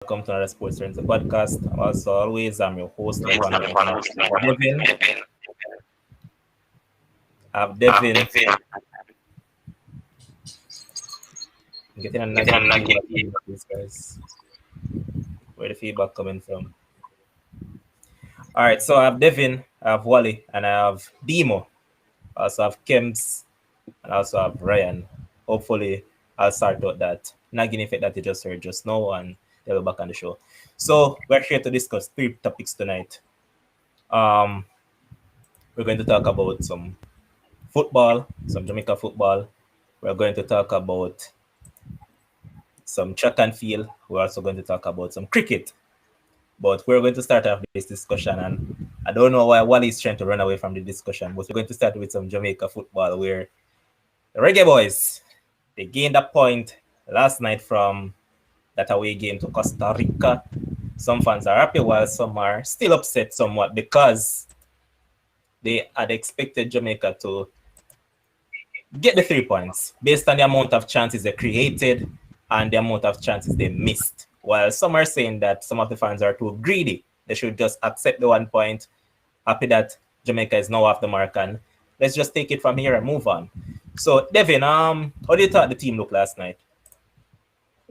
welcome to another Sports FRENZZY podcast. I'm your host, like one of Devin. I have Devin. I'm getting a nagging feedback from these guys. Where the feedback coming from? All right, so I have Devin, I have Wally, and I have Demo. I also have Kems, and I also have Ryan. Hopefully, I'll start out that nagging effect that you just heard just now, and they'll be back on the show. So we're here to discuss three topics tonight. Um, we're going to talk about some football, some Jamaica football. We're going to talk about some track and field. We're also going to talk about some cricket. But we're going to start off this discussion, and I don't know why Wally is trying to run away from the discussion, but we're going to start with some Jamaica football where the Reggae Boys, they gained a point last night from that away game to Costa Rica. Some fans are happy while some are still upset somewhat because they had expected Jamaica to get the 3 points based on the amount of chances they created and the amount of chances they missed. While some are saying that some of the fans are too greedy. They should just accept the 1 point, happy that Jamaica is now off the mark, and let's just take it from here and move on. So, Devin, how do you thought the team looked last night?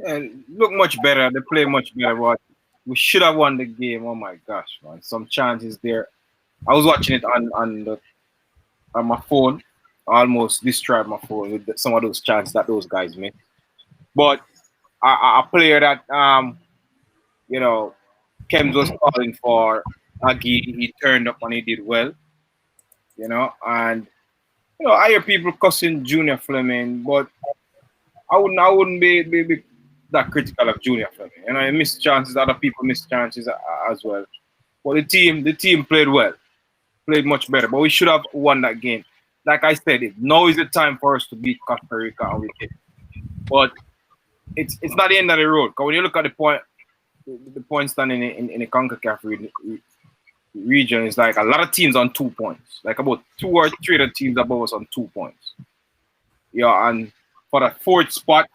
And look much better. They play much better. But we should have won the game. Oh my gosh, man! Some chances there. I was watching it on my phone. I almost destroyed my phone with some of those chances that those guys made. But a player that Kems was calling for, Aggie, he turned up and he did well. And I hear people cussing Junior Fleming, but I wouldn't be that critical of Junior Fleming. He missed chances, other people missed chances as well. But the team played well, played much better. But we should have won that game. Like I said, now is the time for us to beat Costa Rica and we did. But it's not the end of the road. Because when you look at the point standing in the CONCACAF region, it's like a lot of teams on 2 points. Like about 2 or 3 other teams above us on 2 points. Yeah, and for the fourth spot,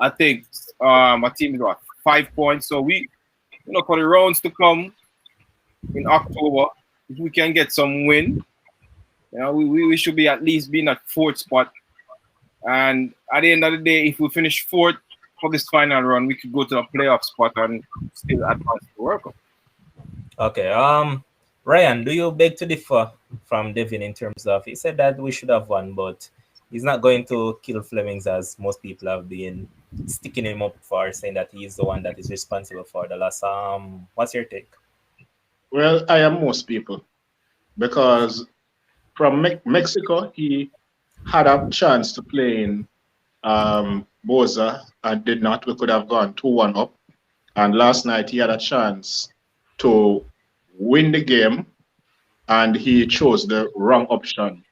I think our team is got 5 points. So we, for the rounds to come in October, if we can get some win, we should be at least be in that fourth spot. And at the end of the day, if we finish fourth for this final run, we could go to a playoff spot and still advance the World Cup. Okay. Ryan, do you beg to differ from Devin in terms of he said that we should have won, but he's not going to kill Flemings as most people have been sticking him up for, saying that he is the one that is responsible for the loss. What's your take? Well, I am most people because from Mexico, he had a chance to play in Boza and did not. We could have gone 2-1 up. And last night he had a chance to win the game and he chose the wrong option.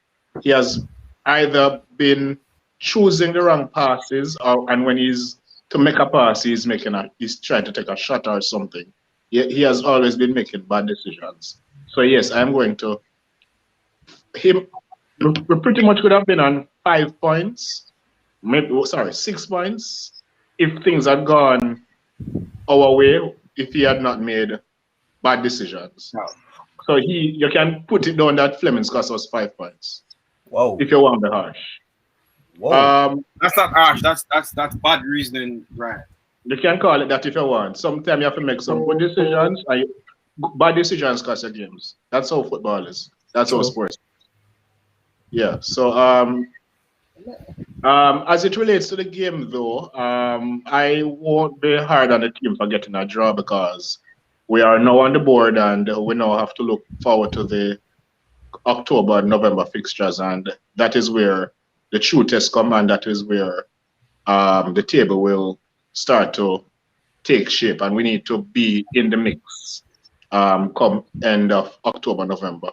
He has either been choosing the wrong passes and when he's to make a pass, he's trying to take a shot or something. He has always been making bad decisions. So yes, I'm going to him. We pretty much could have been on 5 points, 6 points, if things had gone our way, if he had not made bad decisions. No. So you can put it down that Fleming's cost us 5 points. Whoa. If you want the harsh. Whoa. That's not harsh. That's bad reasoning, right? You can call it that if you want. Sometimes you have to make some good decisions. Bad decisions cost you games. That's how football is. That's how sports. Yeah. So as it relates to the game though, I won't be hard on the team for getting a draw because we are now on the board and we now have to look forward to the October and November fixtures, and that is where the true test come, and that is where the table will start to take shape, and we need to be in the mix come end of October, November.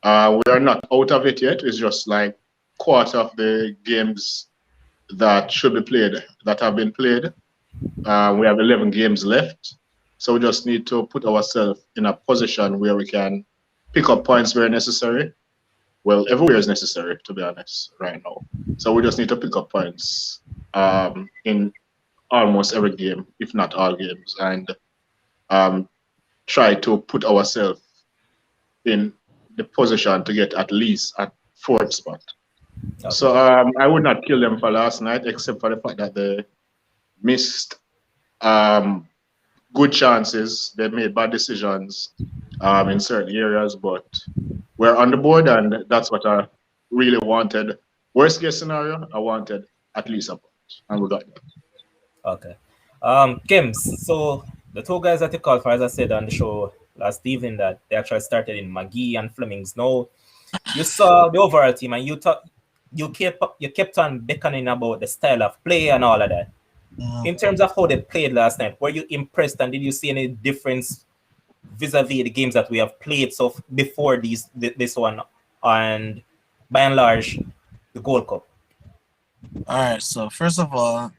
We are not out of it yet. It's just like quarter of the games that should be played that have been played. We have 11 games left. So we just need to put ourselves in a position where we can pick up points where necessary. Well, everywhere is necessary, to be honest, right now. So we just need to pick up points in almost every game, if not all games, and um, try to put ourselves in the position to get at least at fourth spot. Okay. So I would not kill them for last night, except for the fact that they missed um, good chances. They made bad decisions in certain areas, but we're on the board, and that's what I really wanted. Worst case scenario, I wanted at least a point, and we got that. Okay. Kims, so the two guys that you called for, as I said on the show last evening, that they actually started in McGee and Flemings. Now you saw the overall team, and you kept on beckoning about the style of play and all of that. In terms of how they played last night, were you impressed, and did you see any difference vis-a-vis the games that we have played before this one, and by and large the Gold Cup? All right. So first of all,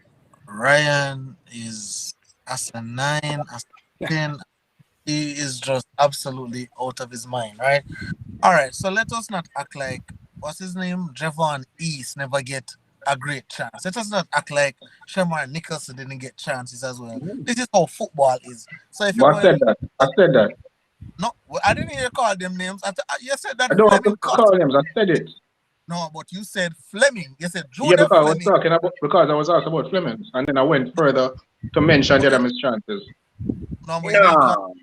Ryan is as a 9, as a 10. He is just absolutely out of his mind, right? All right. So let us not act like what's his name, Javon East, never get a great chance. Let us not act like Shamar Nicholson didn't get chances as well. This is how football is. So if you're But I going, said that. I said that. no, I didn't hear you call them names. You said that I don't have to Fleming cut. call names. I said it. No, but you said Fleming. You said Yeah, Junior because I was Fleming. talking about because I was asked about Flemings, and then I went further to mention the other missed chances. No, but you didn't call. No.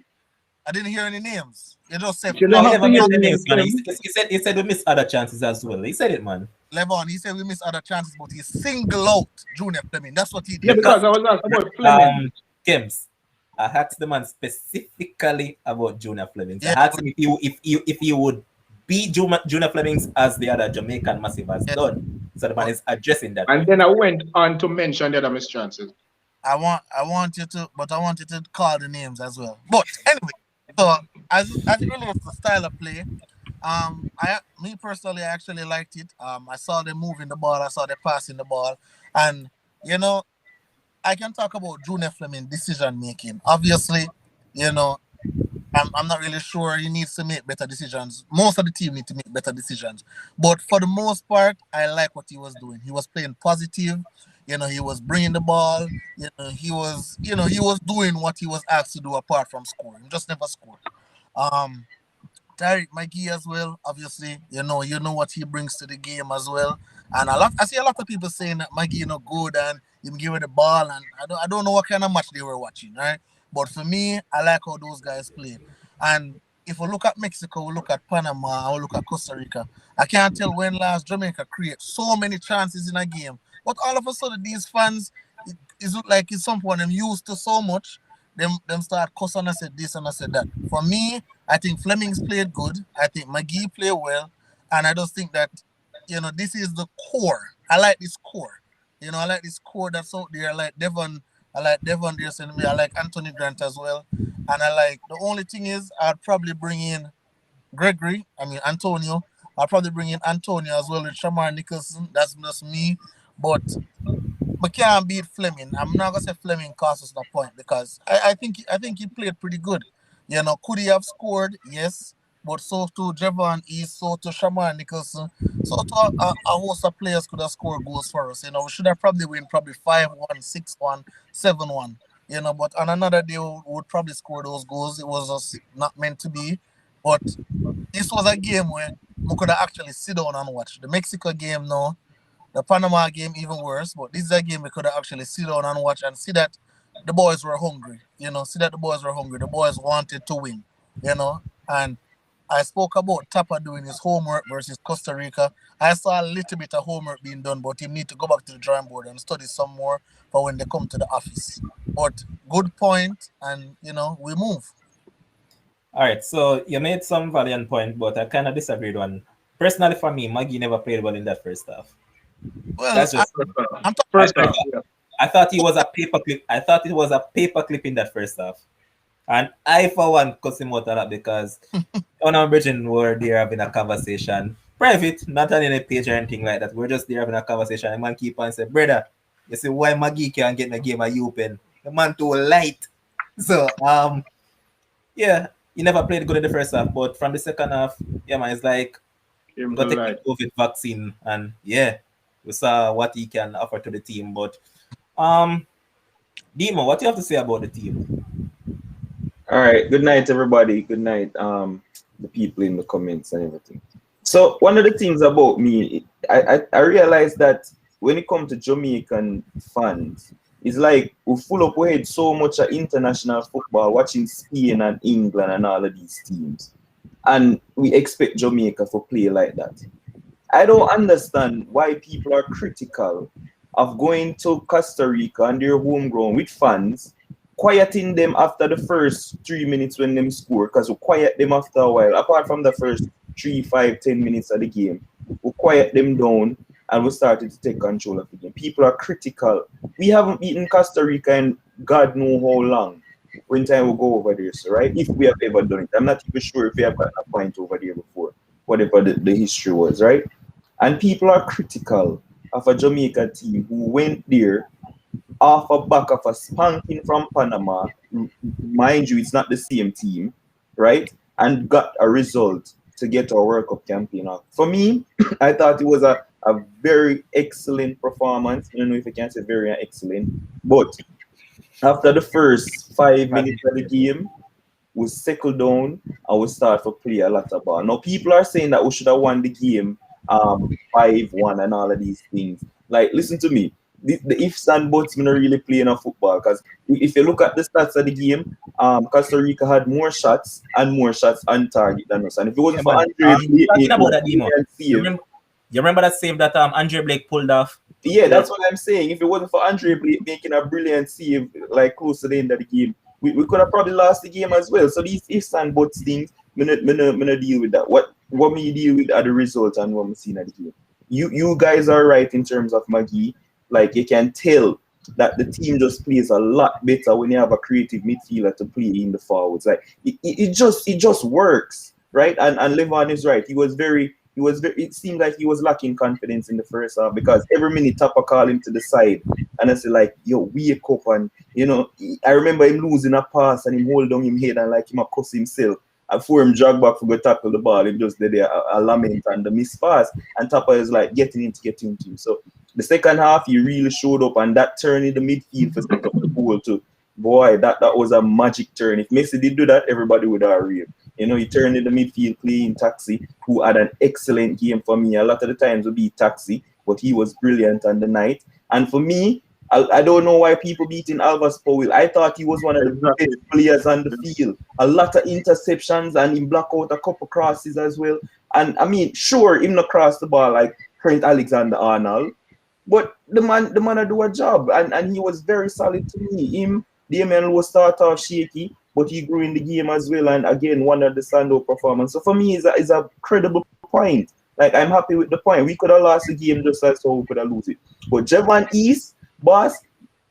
I didn't hear any names. You just said You No, don't he have never to hear mentioned the names, names, man. Kim. He said we missed other chances as well. He said it, man. Levon, he said we missed other chances, but he single out Junior Fleming. That's what he Yeah, did. because I was asked about Flemings. Kims, I asked the man specifically about Junior Flemings. I Yeah, asked him if he would be Junior Flemings as the other Jamaican massive has yeah. done. So the man is addressing that. And then I went on to mention the other missed chances. I want you to, but I want you to call the names as well. But anyway, so as it relates to style of play, me personally, I actually liked it. I saw them moving the ball, I saw them passing the ball, and you know, I can talk about Junior Fleming decision making. Obviously, you know, I'm not really sure he needs to make better decisions. Most of the team need to make better decisions. But for the most part, I like what he was doing. He was playing positive. You know, he was bringing the ball. He was doing what he was asked to do apart from scoring. Just never scored. Um, Tyreek Mikey as well. Obviously, you know what he brings to the game as well. And I see a lot of people saying that Mikey, good and him give it the ball. And I don't know what kind of match they were watching, right? But for me, I like how those guys play. And if we look at Mexico, we look at Panama, and we look at Costa Rica, I can't tell when last Jamaica create so many chances in a game. But all of a sudden, these fans, it look like it's something them used to so much. Them start cussing. I said this and I said that. For me, I think Flemings played good. I think McGee played well, and I just think that this is the core. I like this core. I like this core that's out there. I like Devon. I like Devon there sending me. I like Anthony Grant as well, and I like. The only thing is, I'd probably bring in Gregory. I mean Antonio. I'll probably bring in Antonio as well with Shamar Nicholson. That's just me, but we can't beat Fleming. I'm not gonna say Fleming cost us no point because I think he played pretty good. Could he have scored? Yes, but so too Javon East, so to Shamar Nicholson, so to a host of players could have scored goals for us. We should have probably win probably 5-1, 6-1, 7-1. But on another day we would probably score those goals. It was just not meant to be. But this was a game where we could have actually sit down and watch. The Mexico game, no. The Panama game even worse, but this is a game we could have actually sit down and watch and see that the boys were hungry. See that the boys were hungry. The boys wanted to win. And I spoke about Tapa doing his homework versus Costa Rica. I saw a little bit of homework being done, but he need to go back to the drawing board and study some more for when they come to the office. But good point, and we move. All right, so you made some valiant point, but I kind of disagreed one. Personally, for me, Maggie never played well in that first half. Well, That's just I'm talking. First I, I, half, thought, yeah. I thought he was a paperclip. I thought it was a paperclip in that first half, and I for one cussed him out a lot because on our bridging were there having a conversation, private, not on any page or anything like that. We're just there having a conversation. And man keep on saying, "Brother, you see why Maggie can't get in a game of you open? The man too light." So yeah, he never played good in the first half, but from the second half, yeah, man, it's like Came we to got to take light. the COVID vaccine, and yeah, we saw what he can offer to the team. But um, Demo, what do you have to say about the team? All right. Good night, everybody. Good night, the people in the comments and everything. So one of the things about me, I realized that when it comes to Jamaican fans, it's like we full up we had so much of international football, watching Spain and England and all of these teams, and we expect Jamaica to play like that. I don't understand why people are critical of going to Costa Rica and their homegrown with fans, quieting them after the first 3 minutes when them score, because we quiet them after a while. Apart from the first 3, 5, 10 minutes of the game, we quiet them down and we started to take control of the game. People are critical. We haven't beaten Costa Rica in God know how long. When time we go over there, so right? If we have ever done it, I'm not even sure if we have gotten a point over there before, whatever the history was, right? And people are critical of a Jamaica team who went there off a back of a spanking from Panama. Mind you, it's not the same team, right? And got a result to get our World Cup campaign off. For me, I thought it was a very excellent performance. I don't know if I can say very excellent, but after the first 5 minutes of the game, we settle down and we start to play a lot of ball. Now, people are saying that we should have won the game 5-1 and all of these things. Like, listen to me. The ifs and buts, me not really playing a football, because if you look at the stats of the game, Costa Rica had more shots on target than us. And if it wasn't for Andre Blake Talking about that, Demo, save, you remember that save that Andre Blake pulled off? yeah, that's what I'm saying. If it wasn't for Andre Blake making a brilliant save like close to the end of the game, we could have probably lost the game as well. So these ifs and buts things, me not deal with that. What me deal with are the results and what I'm seeing at the game. You guys are right in terms of Maggie. Like, you can tell that the team just plays a lot better when you have a creative midfielder to play in the forwards. Like it just works, right? And Levon is right. It seemed like he was lacking confidence in the first half, because every minute Tapa call him to the side and I say like, yo, wake up. And I remember him losing a pass and him hold down him head and like him a cuss himself. And for him drag back for go tackle the ball, him just did a lament and the miss pass. And Tapa is like getting into him. So the second half, he really showed up, and that turn in the midfield for set up the goal too. Boy, that was a magic turn. If Messi did do that, everybody would have real. He turned in the midfield playing Taxi, who had an excellent game for me. A lot of the times would be Taxi, but he was brilliant on the night. And for me, I don't know why people beating Alvas Powell. I thought he was one of the best players on the field. A lot of interceptions, and he blocked out a couple crosses as well. And I mean, sure, him not cross the ball like Trent Alexander-Arnold, but the man do a job, and he was very solid to me. Damien was start off shaky, but he grew in the game as well. And again, one of the standout performance. So for me, is a credible point. Like, I'm happy with the point. We could have lost the game just as how we could have lose it. But Javon East, boss,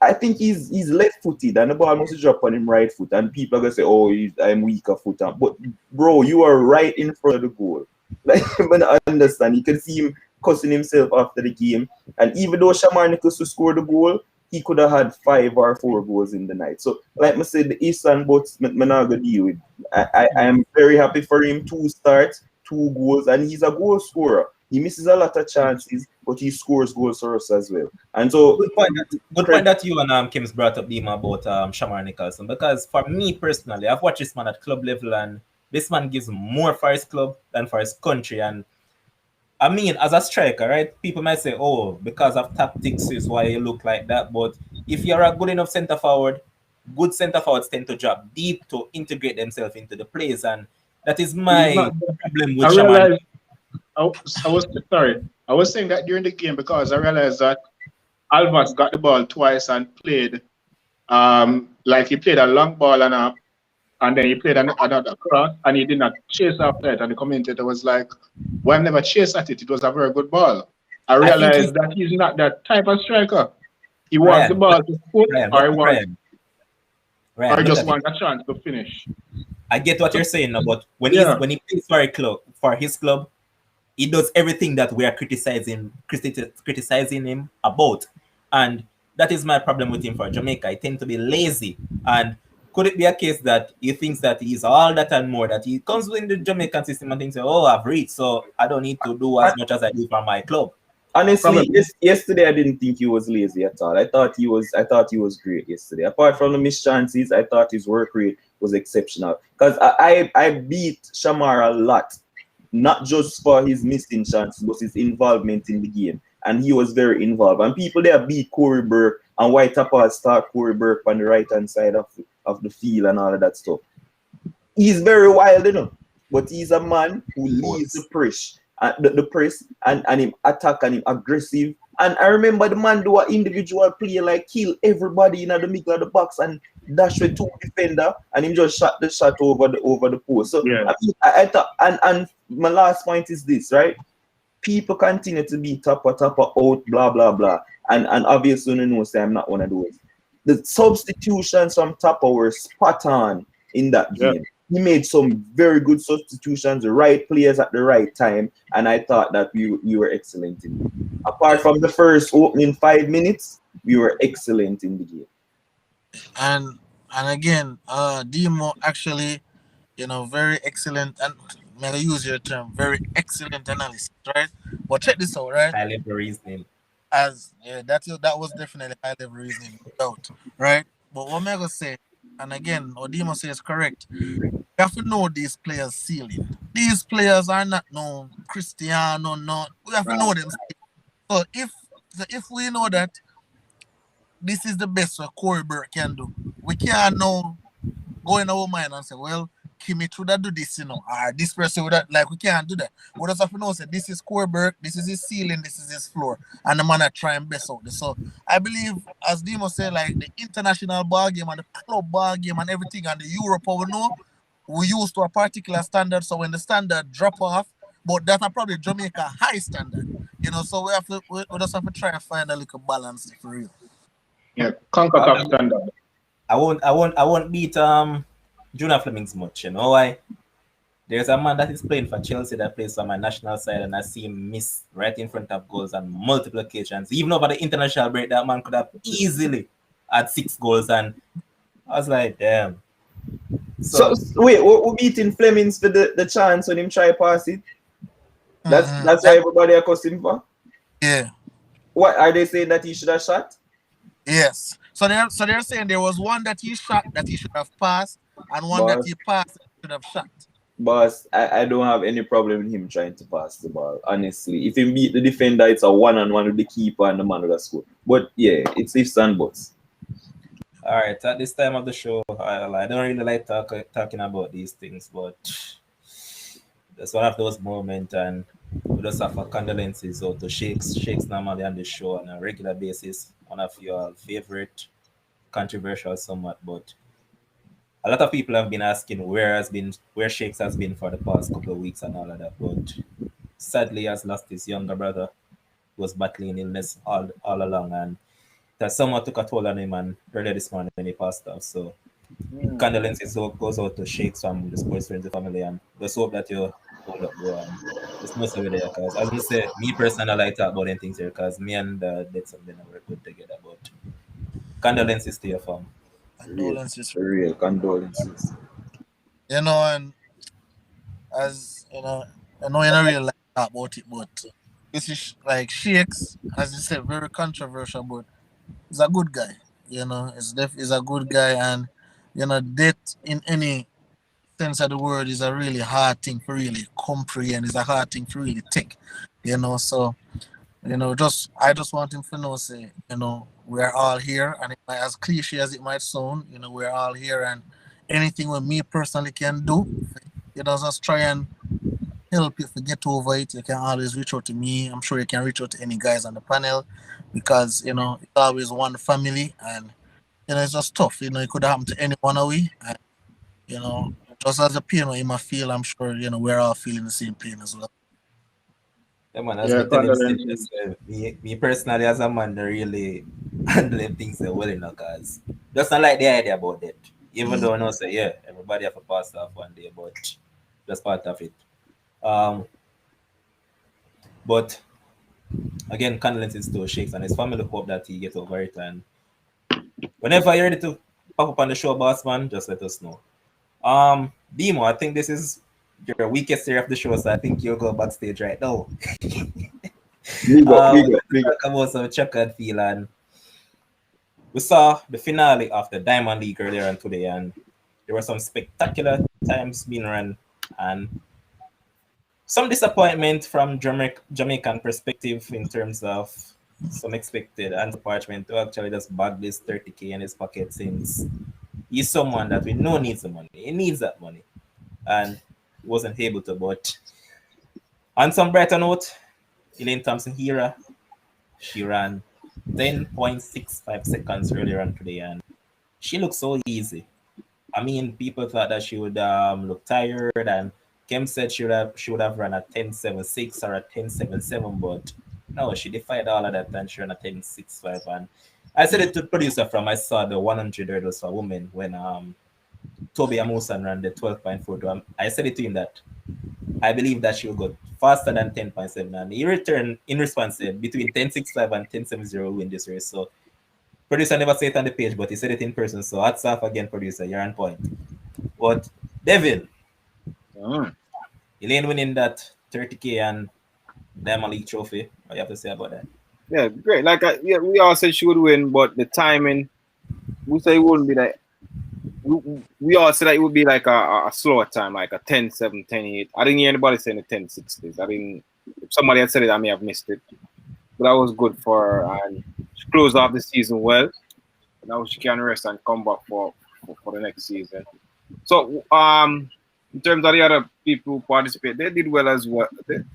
I think he's left-footed, and the ball must drop on him right foot. And people are gonna say, "Oh, I'm weaker foot." But bro, you are right in front of the goal. Like, I understand. You can see him cussing himself after the game. And even though Shamar Nichols scored the goal, he could have had 5 or 4 goals in the night. So, like I said, the East and Buts, I'm not going to deal with. I am very happy for him. 2 starts, 2 goals, and he's a goal scorer. He misses a lot of chances, but he scores goals for us as well. And so, good point that you and Kim's brought up, Dima, about Shamar Nicholson. Because for me personally, I've watched this man at club level, and this man gives more for his club than for his country. And I mean, as a striker, right? People might say, "Oh, because of tactics is why you look like that." But if you're a good enough centre forward, good centre forwards tend to drop deep to integrate themselves into the plays, and that is my problem with I Shaman. realized, I was sorry. I was saying that during the game because I realized that Alvas got the ball twice and played like he played a long ball and then he played another cross and he did not chase after it. And the commentator was like, "Well, I never chased at it. It was a very good ball." I realized that he's not that type of striker. He wants the ball to put, or just wants a chance to finish. I get what you're saying now, but when he plays for his club, he does everything that we are criticizing him about. And that is my problem with him for Jamaica. He tends to be lazy. And could it be a case that he thinks that he's all that and more, that he comes in the Jamaican system and thinks, "Oh, I've reached, so I don't need to do as much as I do for my club"? Honestly, yesterday I didn't think he was lazy at all. I thought he was great yesterday. Apart from the missed chances, I thought his work rate was exceptional. Because I beat Shamar a lot, not just for his missing chances, but his involvement in the game. And he was very involved. And people there beat Corey Burke and White Tapper start Corey Burke on the right hand side of the field and all of that stuff. He's very wild, but he's a man who leaves the press, the press, and him attack and him aggressive. And I remember the man do an individual play like kill everybody in the middle of the box and dash with two defender and him just shot the shot over the post. So Yeah. I thought, and my last point is this, right? People continue to be tapper out, blah blah blah, and obviously you know say I'm not one of those. The substitutions from Tapper were spot on in that game. Yeah. He made some very good substitutions, the right players at the right time, and I thought that we were excellent in it. Apart from the first opening 5 minutes, we were excellent in the game. And again, Demo actually, very excellent, and may I use your term, very excellent analysis, right? But check this out, right? High level reasoning. That was definitely high level reasoning, no doubt, right? But what am I gonna say? And again, Odimo says correct. You have to know these players' ceiling. These players are not no Cristiano, no. We have to know them. So if we know that this is the best what Corey Burke can do, we can't now go in our mind and say, well, Kimmich would have do this, or this person would have, like, we can't do that. We just have to know, say, this is Corey Burke, this is his ceiling, this is his floor, and the man that try and best out this. So I believe, as Demo said, like the international ball game and the club ball game and everything and the Europe, we know, we used to a particular standard. So when the standard drop off, but that's probably Jamaica high standard, so we just have to try and find a little balance for real. Yeah, CONCACAF standard. I won't beat Junior Flemings much. You know why? There's a man that is playing for Chelsea that plays on my national side, and I see him miss right in front of goals on multiple occasions. Even over the international break, that man could have easily had 6 goals, and I was like, damn. So wait, we're beating Flemings for the chance when him try pass it. That's why everybody accused him for. Yeah. What are they saying that he should have shot? Yes. So they're saying there was one that he shot that he should have passed, and one that he passed that he should have shot. Boss, I don't have any problem with him trying to pass the ball. Honestly, if he beat the defender, it's a 1-on-1 with the keeper and the man with the score. But yeah, it's ifs and buts. All right, at this time of the show, I don't really like talking about these things, but that's one of those moments, and we just have a condolences out to Shakes normally on the show on a regular basis. One of your favorite, controversial somewhat, but a lot of people have been asking where Shakes has been for the past couple of weeks and all of that. But sadly, he has lost his younger brother, who was battling illness all along, and that somewhat took a toll on him. And earlier this morning when he passed off, so condolences goes out to Shakes from the Sports Frenzy family, and just hope that you hold up, bro. And it's most of it there, because as I say, me personally, I like talk about them things here, because me and did something that work good together. But condolences to your fam. Condolences. For real, condolences. And as I know you don't really like to talk about it, but this is like Shakes, as you said, very controversial, but he's a good guy. He's a good guy, and death in any sense of the word is a really hard thing to really comprehend. It's a hard thing to really take. So I just want him to know, say, we're all here, and as cliche as it might sound, we're all here, and anything what me personally can do, just try and help you to get over it. You can always reach out to me. I'm sure you can reach out to any guys on the panel, because it's always one family, and it's just tough. It could happen to any one of we, and just as the pain you might feel, I'm sure we're all feeling the same pain as well. Yeah, man, as me personally, as a man, I really handling things well enough, because just not like the idea about it. Even though I know, say, yeah, everybody have to pass off one day, but just part of it. But again, condolences to Shakes and his family. Hope that he gets over it, and whenever you're ready to pop up on the show, boss man, just let us know. Demo, I think this is your weakest area of the show, so I think you'll go backstage right now. Big up, big up, We big up. talk about some track and field, and we saw the finale of the Diamond League earlier on today, and there were some spectacular times being run, and some disappointment from Jamaican perspective in terms of some expected Anthony Parchment to actually just bag this 30K in his pocket, since he's someone that we know needs the money. He needs that money, and he wasn't able to. But on some brighter note, Elaine Thompson Hira, she ran 10.65 seconds earlier on today, and she looked so easy. I mean, people thought that she would look tired, and Kim said she would have run a 10.76 or a 10.77, but no, she defied all of that and she ran a 10.65. And I said it to the producer from I saw the 100 hurdles for women when Toby Amusan ran the 12.42. I said it to him that I believe that she will go faster than 10.7, and he returned in response, said between 10.65 and 10.70 will win this race. So producer never said it on the page, but he said it in person. So hats off again, producer. You're on point. But Devin, Elaine winning that 30K and Diamond League trophy. What do you have to say about that? Yeah, great. Yeah, we all said she would win, but the timing, we say it wouldn't be that. We all said that it would be like a slower time, like a 10-7, 10-8. I didn't hear anybody saying the 10-6s. I didn't. If somebody had said it, I may have missed it. But that was good for her, and she closed off the season well. Now she can rest and come back for the next season. So, in terms of the other people who participate, they did well as well. The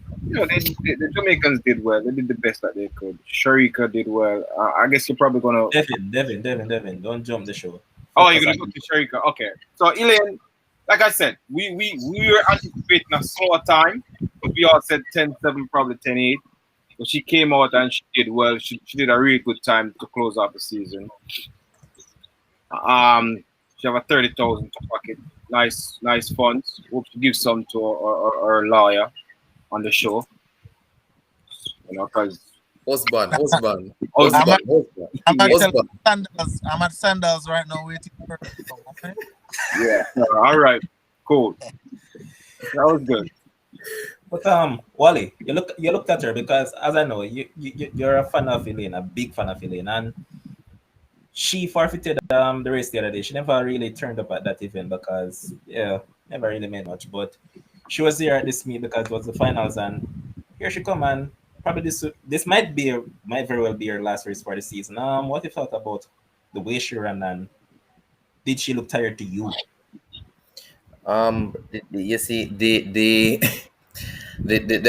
Jamaicans did well. They did the best that they could. Sharika did well. I guess you're probably gonna. Devin, don't jump the show. Oh, you're gonna go to Sharika. Okay. So Elaine, like I said, we were anticipating a slower time, but we all said 10-7, probably 10-8. But she came out and she did well. She did a really good time to close out the season. She have a 30,000 to pocket. Nice funds. Hope to give some to our lawyer on the show. Because Husband. I'm at Sandals right now waiting for her to come, okay? Yeah. All right. Cool. That was good. But Wally, you looked at her because, as I know, you're a fan of Elaine, a big fan of Elaine, and she forfeited the race the other day. She never really turned up at that event because never really made much. But she was there at this meet because it was the finals, and here she come, and probably this might very well be her last race for the season. What you thought about the way she ran, and did she look tired to you? You see, the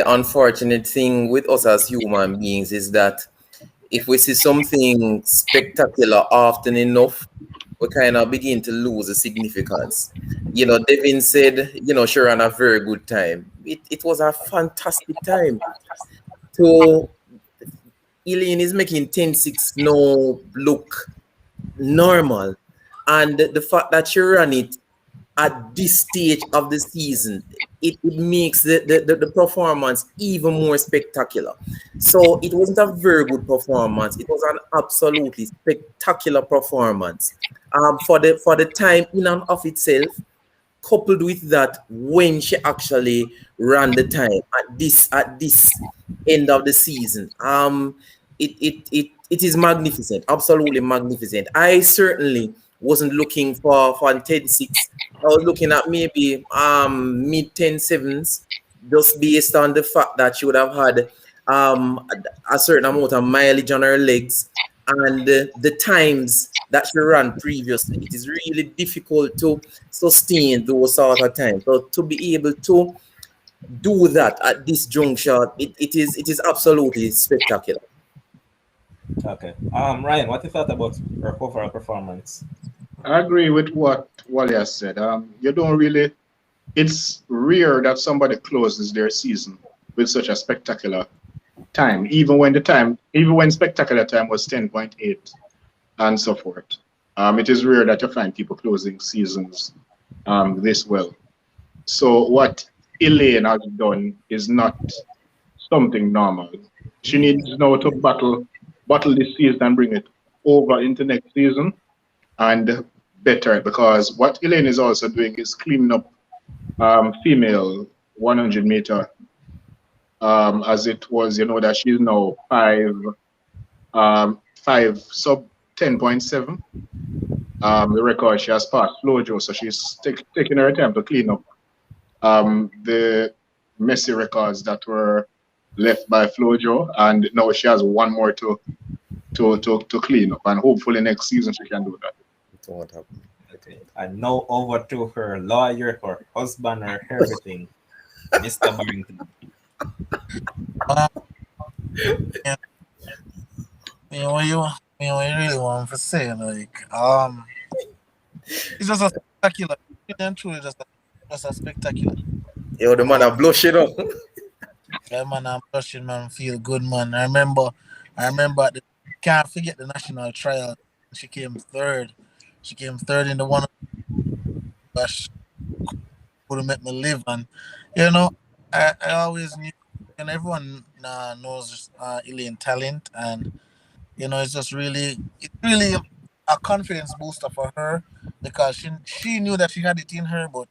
unfortunate thing with us as human beings is that if we see something spectacular often enough, we kind of begin to lose the significance. Devin said, she ran a very good time. It was a fantastic time. So Elaine is making 10-6 now look normal. And the fact that she ran it at this stage of the season, it makes the performance even more spectacular. So it wasn't a very good performance. It was an absolutely spectacular performance. For the time in and of itself, coupled with that, when she actually ran the time at this end of the season, it is magnificent, absolutely magnificent. I certainly wasn't looking for 10-6. I was looking at maybe mid 10-7s, just based on the fact that she would have had a certain amount of mileage on her legs and the times that she ran previously. It is really difficult to sustain those sort of times. So to be able to do that at this juncture, it is absolutely spectacular. Okay. Ryan, what you thought about her overall performance? I agree with what Wally has said. You don't really. It's rare that somebody closes their season with such a spectacular time, even when spectacular time was 10.8 and so forth. It is rare that you find people closing seasons this well. So what Elaine has done is not something normal. She needs now to battle this season and bring it over into next season and better, because what Elaine is also doing is cleaning up female 100 meter as it was, that she's now five sub 10.7. The record she has passed Flojo, so she's taking her time to clean up the messy records that were left by Flojo, and now she has one more to clean up, and hopefully next season she can do that. So what happened? Okay. And now over to her lawyer, her husband, her everything, Mr. Barrington. Yeah, what you really want to say, like, it's just a spectacular. And truly, just a spectacular. Yo, the man are blushing up. Yeah, man, I'm blushing, man. Feel good, man. I remember, can't forget the national trial. She came third. She came third in the one. Gosh, would make me live, and I always knew, and everyone knows Elaine talent, and it's really a confidence booster for her because she knew that she had it in her, but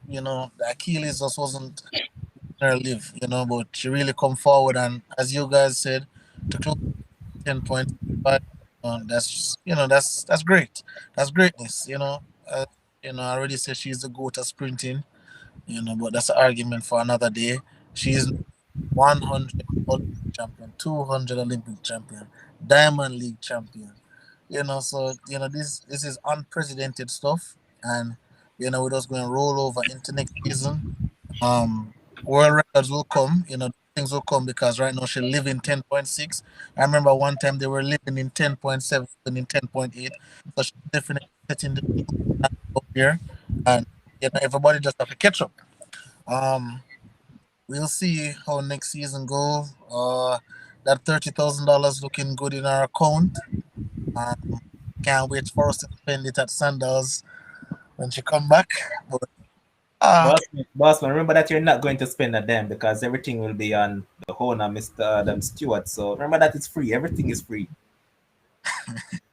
the Achilles just wasn't her live, but she really come forward, and as you guys said, to close 10.5, that's great. That's greatness, I already said she's the goat of sprinting, but that's an argument for another day. She's 100 Olympic champion, 200 Olympic champion, Diamond League champion. So this is unprecedented stuff, and we're just going to roll over into next season. World records will come. Things will come because right now she live in 10.6. I remember one time they were living in 10.7 and in 10.8. So she's definitely setting the new up here, and everybody just have to catch up. Um, we'll see how next season goes. That $30,000 looking good in our account. Um, can't wait for us to spend it at Sandals when she come back. But Bossman, remember that you're not going to spend a dime because everything will be on the owner, Mr. Adam Stewart. So remember that it's free. Everything is free.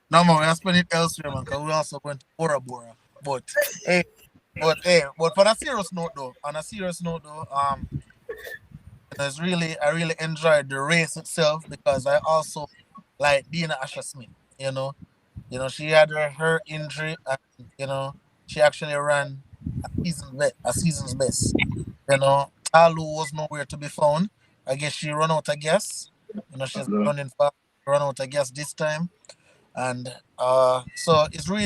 no more, we'll spend it elsewhere, man. Because we also going to Bora Bora. But but on a serious note though, I really enjoyed the race itself because I also like Dina Asher Smith. She had her injury, and she actually ran a season's best. Talu was nowhere to be found. I guess she run out of gas. She's running fast, run out of gas this time. And so we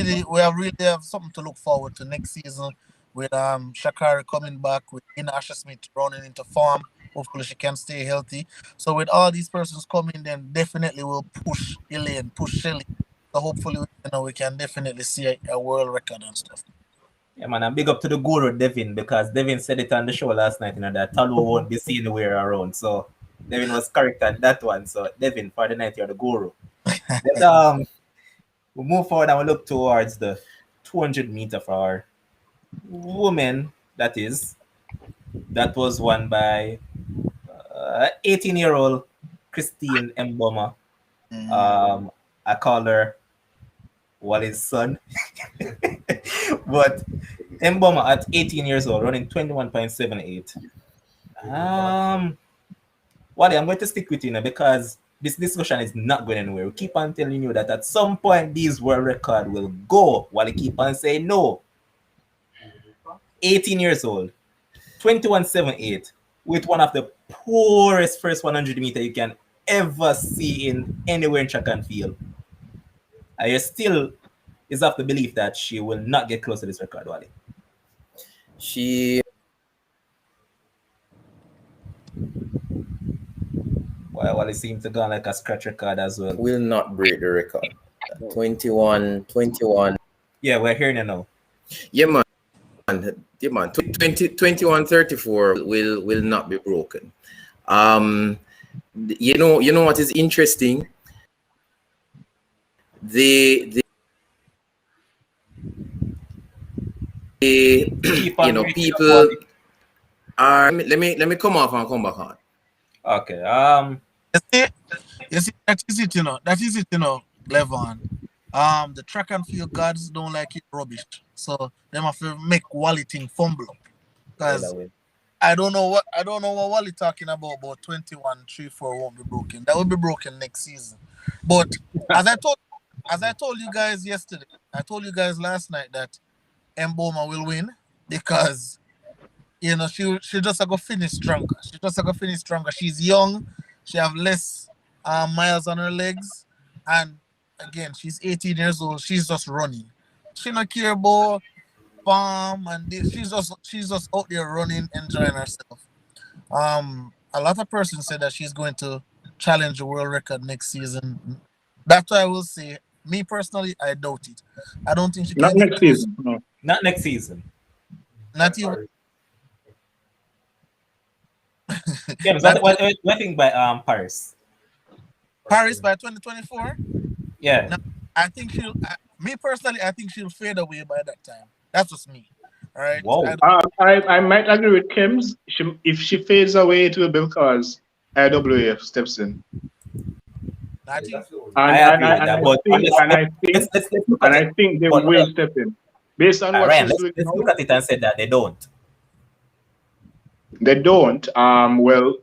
have something to look forward to next season with Shakari coming back, with Ina Asher Smith running into form. Hopefully she can stay healthy. So with all these persons coming, then definitely will push Elaine, push Shelly. So hopefully we can definitely see a world record and stuff. Yeah, man, and big up to the guru Devin because Devin said it on the show last night, that Talu won't be seen anywhere around. So Devin was correct on that one. So Devin, for the night, you're the guru. Then, we'll move forward and we'll look towards the 200 meter for our women. That was won by 18-year-old Christine Mboma. I call her Wally's son. But Mboma at 18 years old, running 21.78. Wally, I'm going to stick with you now because this discussion is not going anywhere. We keep on telling you that at some point these world record will go. Wally keep on saying no. 18 years old, 21.78, with one of the poorest first 100 meter you can ever see in anywhere in track and field. I still is of the belief that she will not get close to this record, Wally. She Wally seems to go like a scratch record as well. will not break the record. 21. Yeah, we're hearing it now. Yeah, man. 21:34 will not be broken. You know what is interesting? People are. Let me come off and come back on. Okay. You see, that is it, Levon. The track and field gods don't like it rubbish. So they have to make Wally thing fumble. Because I don't know what Wally talking about 21-3-4 won't be broken. That will be broken next season. But as I told you guys yesterday, I told you guys last night that Mboma will win because she just a go finish stronger. She just a go finish stronger. She's young, she have less miles on her legs, and again she's 18 years old. She's just running. She not care about farm and this. She's just out there running, enjoying herself. A lot of persons say that she's going to challenge the world record next season. That's why I will say, me personally, I doubt it. I don't think she Not can get next close. season. No. Not next season. Not even. James, what do you think by Paris? Paris by 2024. Yeah. Now, I think me personally, I think she'll fade away by that time. That's just me. All right. Whoa. I might agree with Kims. If she fades away, it will be because IWF steps in. I think. I think they will step in. Based on what Ryan, she's doing let's now, look at it and say that they don't. they don't. Well,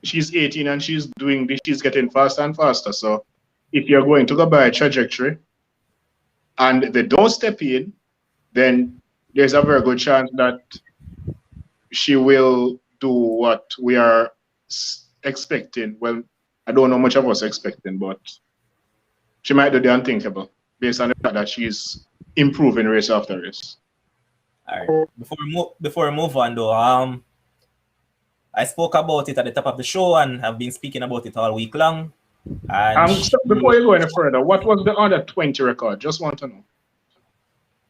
she's 18 and she's doing this. She's getting faster and faster. So if you're going to go by a trajectory and they don't step in, then there's a very good chance that she will do what we are expecting. Well, I don't know much of us expecting, but she might do the unthinkable based on the fact that she's improving race after race. All right. Before we move on, though, I spoke about it at the top of the show and have been speaking about it all week long. And So before you go any further, what was the under 20 record? Just want to know.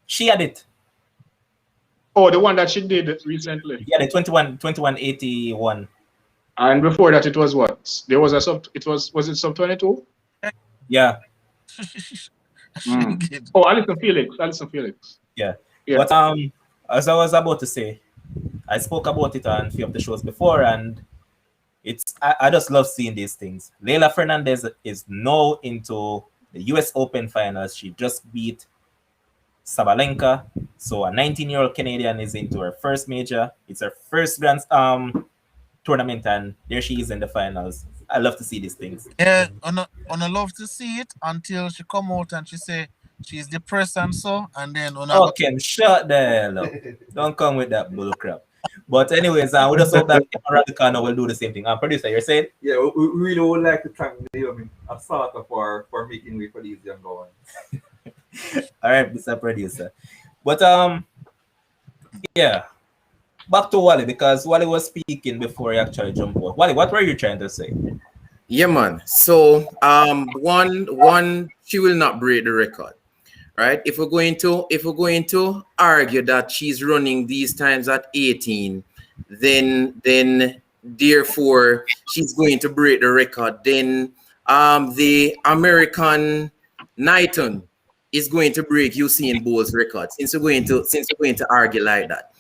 she had it. Oh, the one that she did recently. Yeah, the 2181. And before that, it was what? There was a sub. Was it sub 22? Yeah. Oh, Alison Felix. Yeah. But as I was about to say, I spoke about it on a few of the shows before, and I just love seeing these things. Leila Fernandez is now into the US Open finals. She just beat Sabalenka. So a 19-year-old Canadian is into her first major. It's her first grand tournament, and there she is in the finals. I love to see these things. Yeah, I love to see it until she come out and she say she's depressed and so, and then Ken, shut the hell up. Don't come with that bull crap. But anyways, we just hope that Raducanu will do the same thing. Producer, you're saying? Yeah, we really would like to thank Naomi Asata for making way for these young ones. All right, Mr. Producer. But yeah, back to Wally, because Wally was speaking before he actually jumped out. Wally, what were you trying to say? Yeah, man. So one she will not break the record. Right? If we're going to argue that she's running these times at 18, then therefore she's going to break the record. Then the American Knighton is going to break Usain Bolt's record. Since we're going to argue like that.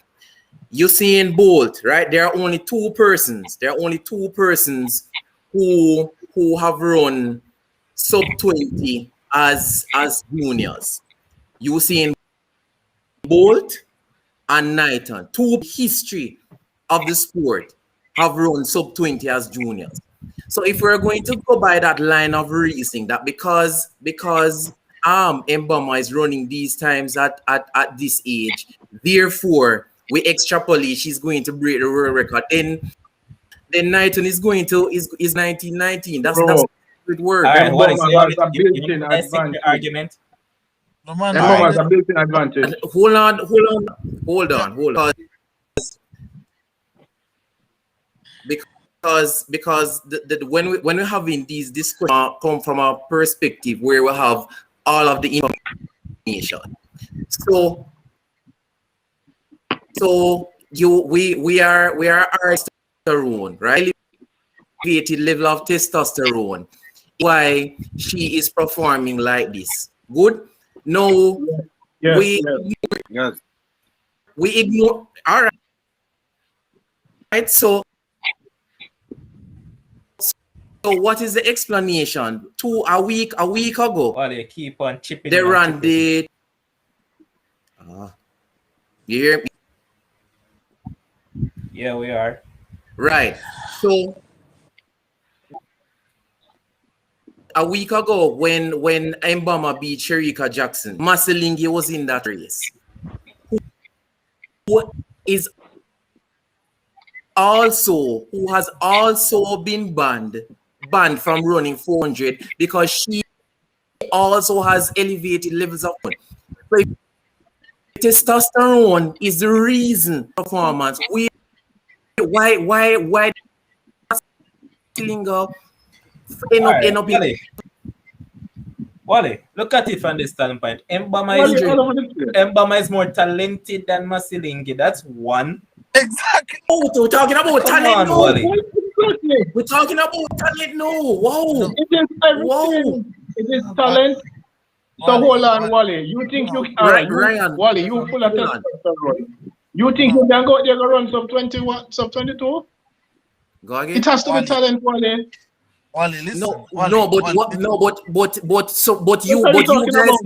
Usain Bolt, right? There are only two persons who have run sub 20 as juniors. Usain Bolt and Knighton, two history of the sport, have run sub 20 as juniors. So if we're going to go by that line of reasoning, that because Mbama is running these times at this age, therefore we extrapolate she's going to break the world record. Then Knighton is 1919. That's a good word. All right, what is the argument? Mbama has a built-in advantage. Hold on. Because when we're having these discussions come from a perspective where we have all of the information. So we are testosterone, right? Elevated level of testosterone. Why she is performing like this? Good. No, we ignore. All right. So what is the explanation? A week ago, Well, they keep on chipping. they ran the. You hear me? Yeah, we are. Right. So a week ago, when Mbama beat Sherika Jackson, Maselingi was in that race. Who is who has also been banned from running 400 because she also has elevated levels of so testosterone is the reason performance. Why Maselingi end All up right, in Wally, look at it from this standpoint. Wally all over the place. Mbama is more talented than Masilingi. That's one. Exactly. Oh, we're talking about Come talent, on, no. Wally. Exactly. We're talking about talent, no. Whoa, It is whoa. everything. It is talent. So hold on, Wally. You think you all right? Ryan, Wally, you full of hold on. testosterone. You think you can go there and run sub 21, sub 22? Go again. It has to be Wally. talent, Wally. Wally, listen. No, Wally, no, but Wally, what? No, but What are you talking guys. about?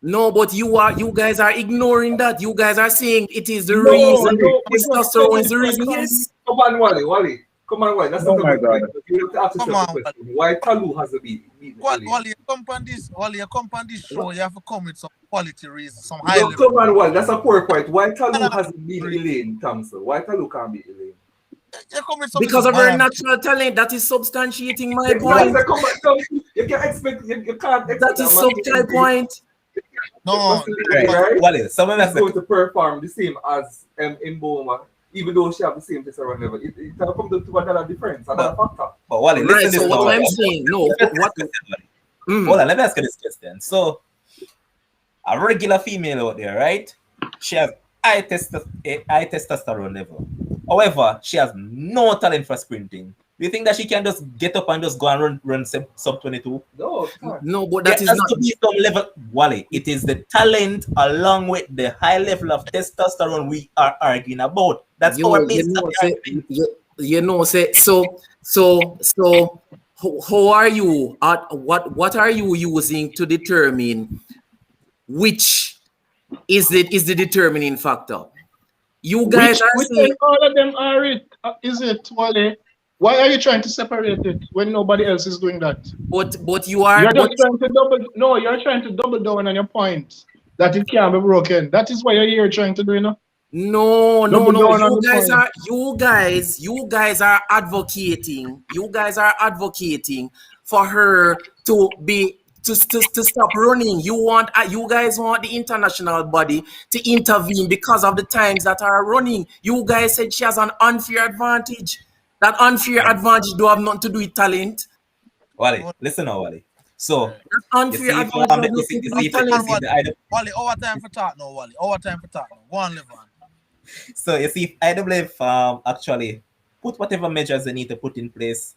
No, but you guys are ignoring that. You guys are saying it is the No, reason. no, but you're Testosterone is saying the it reason. can't Yes. Come on, Wally. Come on, Wally. That's Oh not a my good God. question. You have to ask Come yourself on, the question. Why Talu has to beat Wally, Elaine? Wally, you come on this show, you have to come with some quality reasons, some high No, level. come on, Wally. That's a poor point. Why Talu No. hasn't beat Elaine Thompson? Why Talu can't beat Elaine? You come with some Because of her bias. natural talent, that is substantiating my Exactly. point. Come on, you can't expect. You can't expect That is subtle point. No, right? Wally, someone Is has going to perform the same as Mboma, even though she have the same testosterone level. It can come to another difference, another factor. But Wally, Right. listen So this what now. I'm saying, no, what? Hold on, let me ask you this question. So, a regular female out there, right? She has high testosterone level. However, she has no talent for sprinting. Do you think that she can just get up and just go and run sub 22? No, No, but There that is has not. to be some level, Wally. It is the talent along with the high level of testosterone we are arguing about. That's our basis of the argument. Say so. How are you? What are you using to determine which is the determining factor? You guys are Which saying, all of them are it? Is it, Wally? Why are you trying to separate it when nobody else is doing that? but you are. You're But just trying to you're trying to double down on your point that it can't be broken. That is what you're here trying to do, you know? no. Double down on the point. You guys are advocating. You guys are advocating for her to be to stop running. You guys want the international body to intervene because of the times that are running. You guys said she has an unfair advantage. That unfair advantage do have nothing to do with talent. Wally, listen now, Wally. So, That you unfair see, advantage have you nothing see, to you do see, with you talent. see the item. Wally, our time for talk now, Wally. Our time for talk now. Go on, live on. So you see, if IWF actually put whatever measures they need to put in place,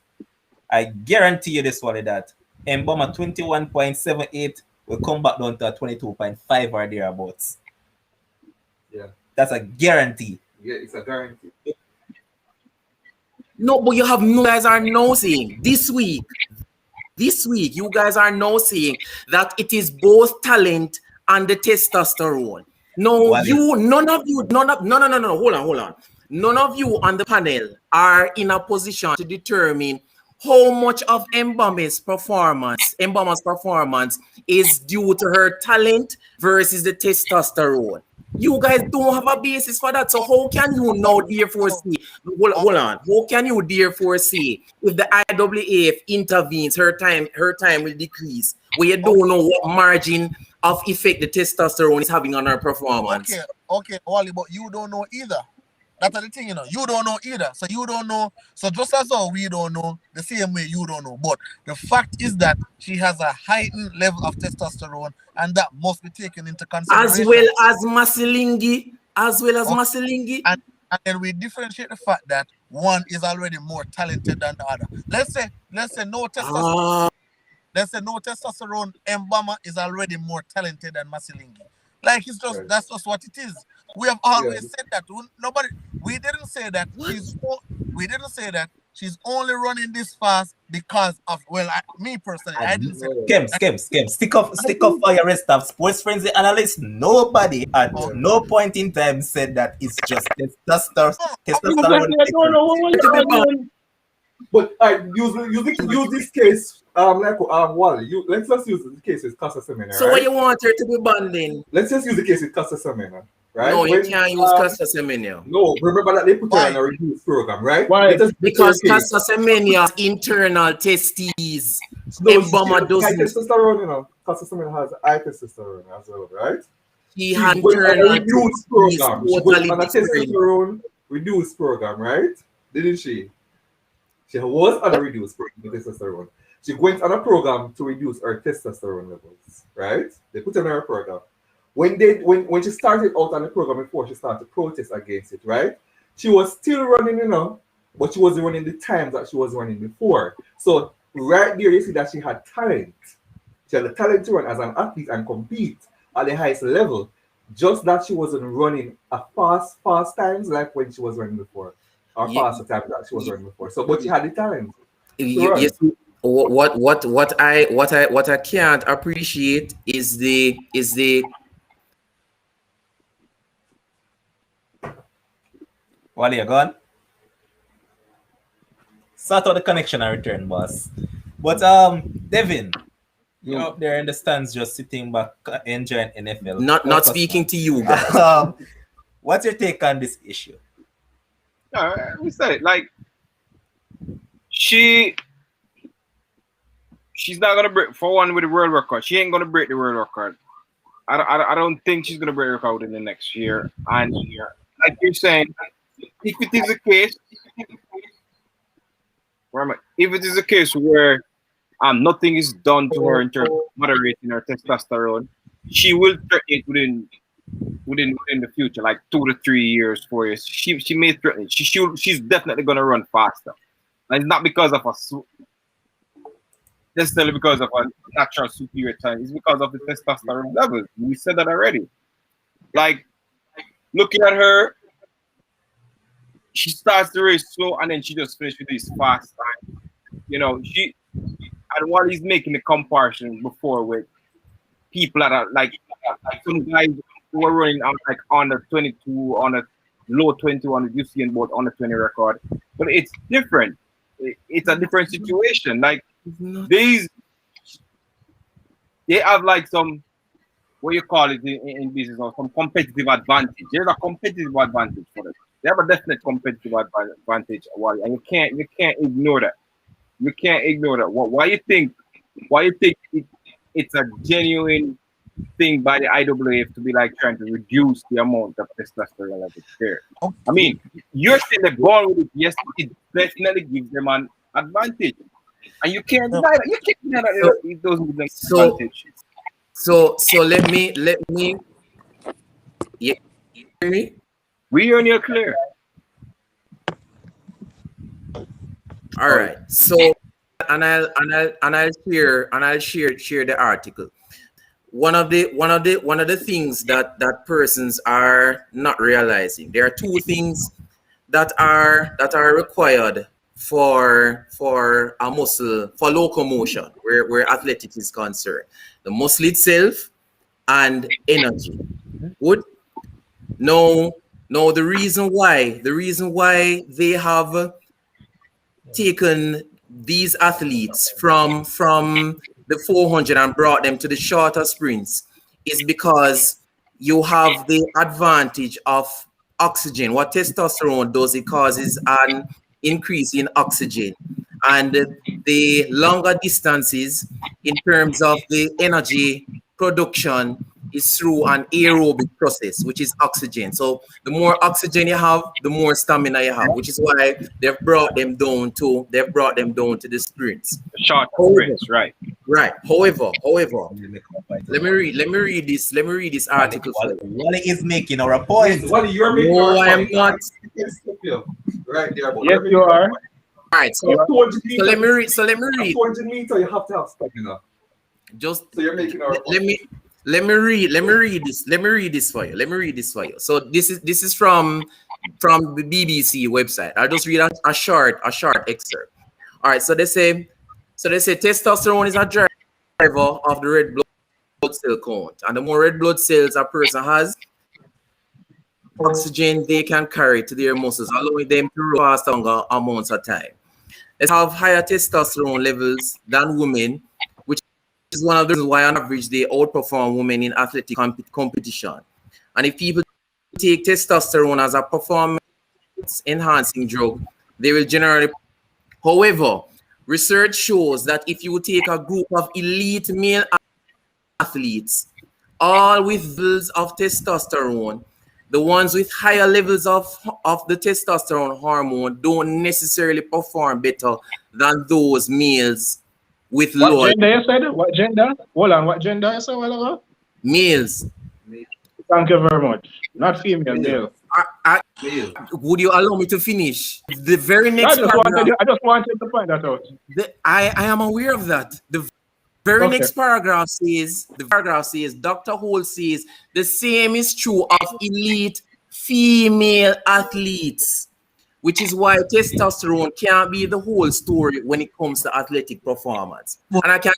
I guarantee you this, Wally, that Mboma 21.78 will come back down to a 22.5 or thereabouts. Yeah. That's a guarantee. Yeah, it's a guarantee. No, but you guys are now saying this week, you guys are now saying that it is both talent and the testosterone. No, none of you, no, hold on. None of you on the panel are in a position to determine how much of Mbama's performance is due to her talent versus the testosterone. You guys don't have a basis for that. So how can you now therefore say, hold on, how can you therefore say if the IAAF intervenes, her time will decrease, where you don't know what margin of effect the testosterone is having on her performance? Okay, Wally, but you don't know either. That's the thing, you know. You don't know either. So you don't know. So just as how we don't know, the same way you don't know. But the fact is that she has a heightened level of testosterone, and that must be taken into consideration. As well as Maselingi. And then we differentiate the fact that one is already more talented than the other. Let's say no testosterone. Let's say no testosterone. Mbama is already more talented than Maselingi. Like it's just that's just what it is. We have always said that. We didn't say that she's only running this fast because of, me personally, I didn't say. Skems. Stick up for your rest of sports frenzy analysts. Nobody at no point in time said that it's just testosterone. I don't know what you're arguing. But use this case. Wally, let's just use the case with Casa Semenya. So what you want her to be banding? Let's just use the case with Casa Semenya, right? No, you can't use Casa Semenya. No, remember that they put her on a reduced program, right? Why? Because Casa Semenya's internal testes No, Mbama high doesn't. testosterone, you know. Casa Semenya has high testosterone as well, right? He She had went on a internal reduced testes program. She totally went on a different. testosterone reduced program, right? Didn't she? She was on a reduced program with testosterone. She went on a program to reduce her testosterone levels, right? They put her on a program. When she started out on the program before she started to protest against it, right? She was still running, you know, but she wasn't running the times that she was running before. So right there, you see that she had talent. She had the talent to run as an athlete and compete at the highest level. Just that she wasn't running a fast times like when she was running before. Or faster times that she was running before. So but she had the talent. Yes, what I can't appreciate is the Wally, you gone? Sort out the connection and return, boss. But Devin, you're up there in the stands just sitting back enjoying NFL. not speaking to you guys. What's your take on this issue? We said it. Like she's not gonna break for one with the world record. She ain't gonna break the world record. I don't think she's gonna break the record in the next year. And like you're saying, if it is a case, if it is a case where nothing is done to her in terms of moderating her testosterone, she will threaten it within the future, like 2 to 3 years, 4 years. She may threaten it. She's definitely gonna run faster. And it's not because of necessarily because of a natural superior talent. It's because of the testosterone levels. We said that already. Like looking at her, she starts the race slow and then she just finishes with this fast time. You know, and what he's making the comparison before with people that are like some guys who were running on like on the 22, on a low 20, on the Usain Bolt on the 20 record. But it's different. It's a different situation. Like they have like some, what you call it in business, or some competitive advantage. There's a competitive advantage for them. They have a definite competitive advantage, and you can't ignore that. You can't ignore that. Why you think it's a genuine thing by the IAAF to be like trying to reduce the amount of testosterone levels there? I mean, you're saying they're going with it. Yes, it definitely gives them an advantage, and you can't deny that. You can't deny that it doesn't give them advantage. So let me yeah, you hear me? We hear you clear. All right. So I'll share the article. One of the things that persons are not realizing. There are two things that are required for a muscle, for locomotion, where athletics is concerned. The muscle itself and energy. Good. No, the reason why they have taken these athletes from the 400 and brought them to the shorter sprints is because you have the advantage of oxygen. What testosterone does, it causes an increase in oxygen, and the longer distances in terms of the energy production is through an aerobic process, which is oxygen. So the more oxygen you have, the more stamina you have, which is why they've brought them down to the sprints. Short sprints, right. Right. However, let me read this article. Wally is making our point. Wally, you're making No, I am not. Right there. Yes, you are. All right. So let me read. 400 meters, you have to have stamina. Just so you're making our point. Let me read this for you. So this is from from the BBC website. I'll just read a short excerpt. All right, so they say testosterone is a driver of the red blood cell count, and the more red blood cells a person has, oxygen they can carry to their muscles, allowing them to run faster longer amounts of time. They have higher testosterone levels than women, which is one of the reasons why on average they outperform women in athletic competition. And if people take testosterone as a performance enhancing drug, they will generally. However, research shows that if you take a group of elite male athletes, all with levels of testosterone, the ones with higher levels of the testosterone hormone don't necessarily perform better than those males with What lower gender you said? What gender? Hold on, what gender you said? Well, males. thank you very much. Not female, male. Would you allow me to finish? The very I next just paragraph. wanted to find that out. I am aware of that. The very Okay. next paragraph says, Dr. Holt says, the same is true of elite female athletes, which is why testosterone can't be the whole story when it comes to athletic performance. And I can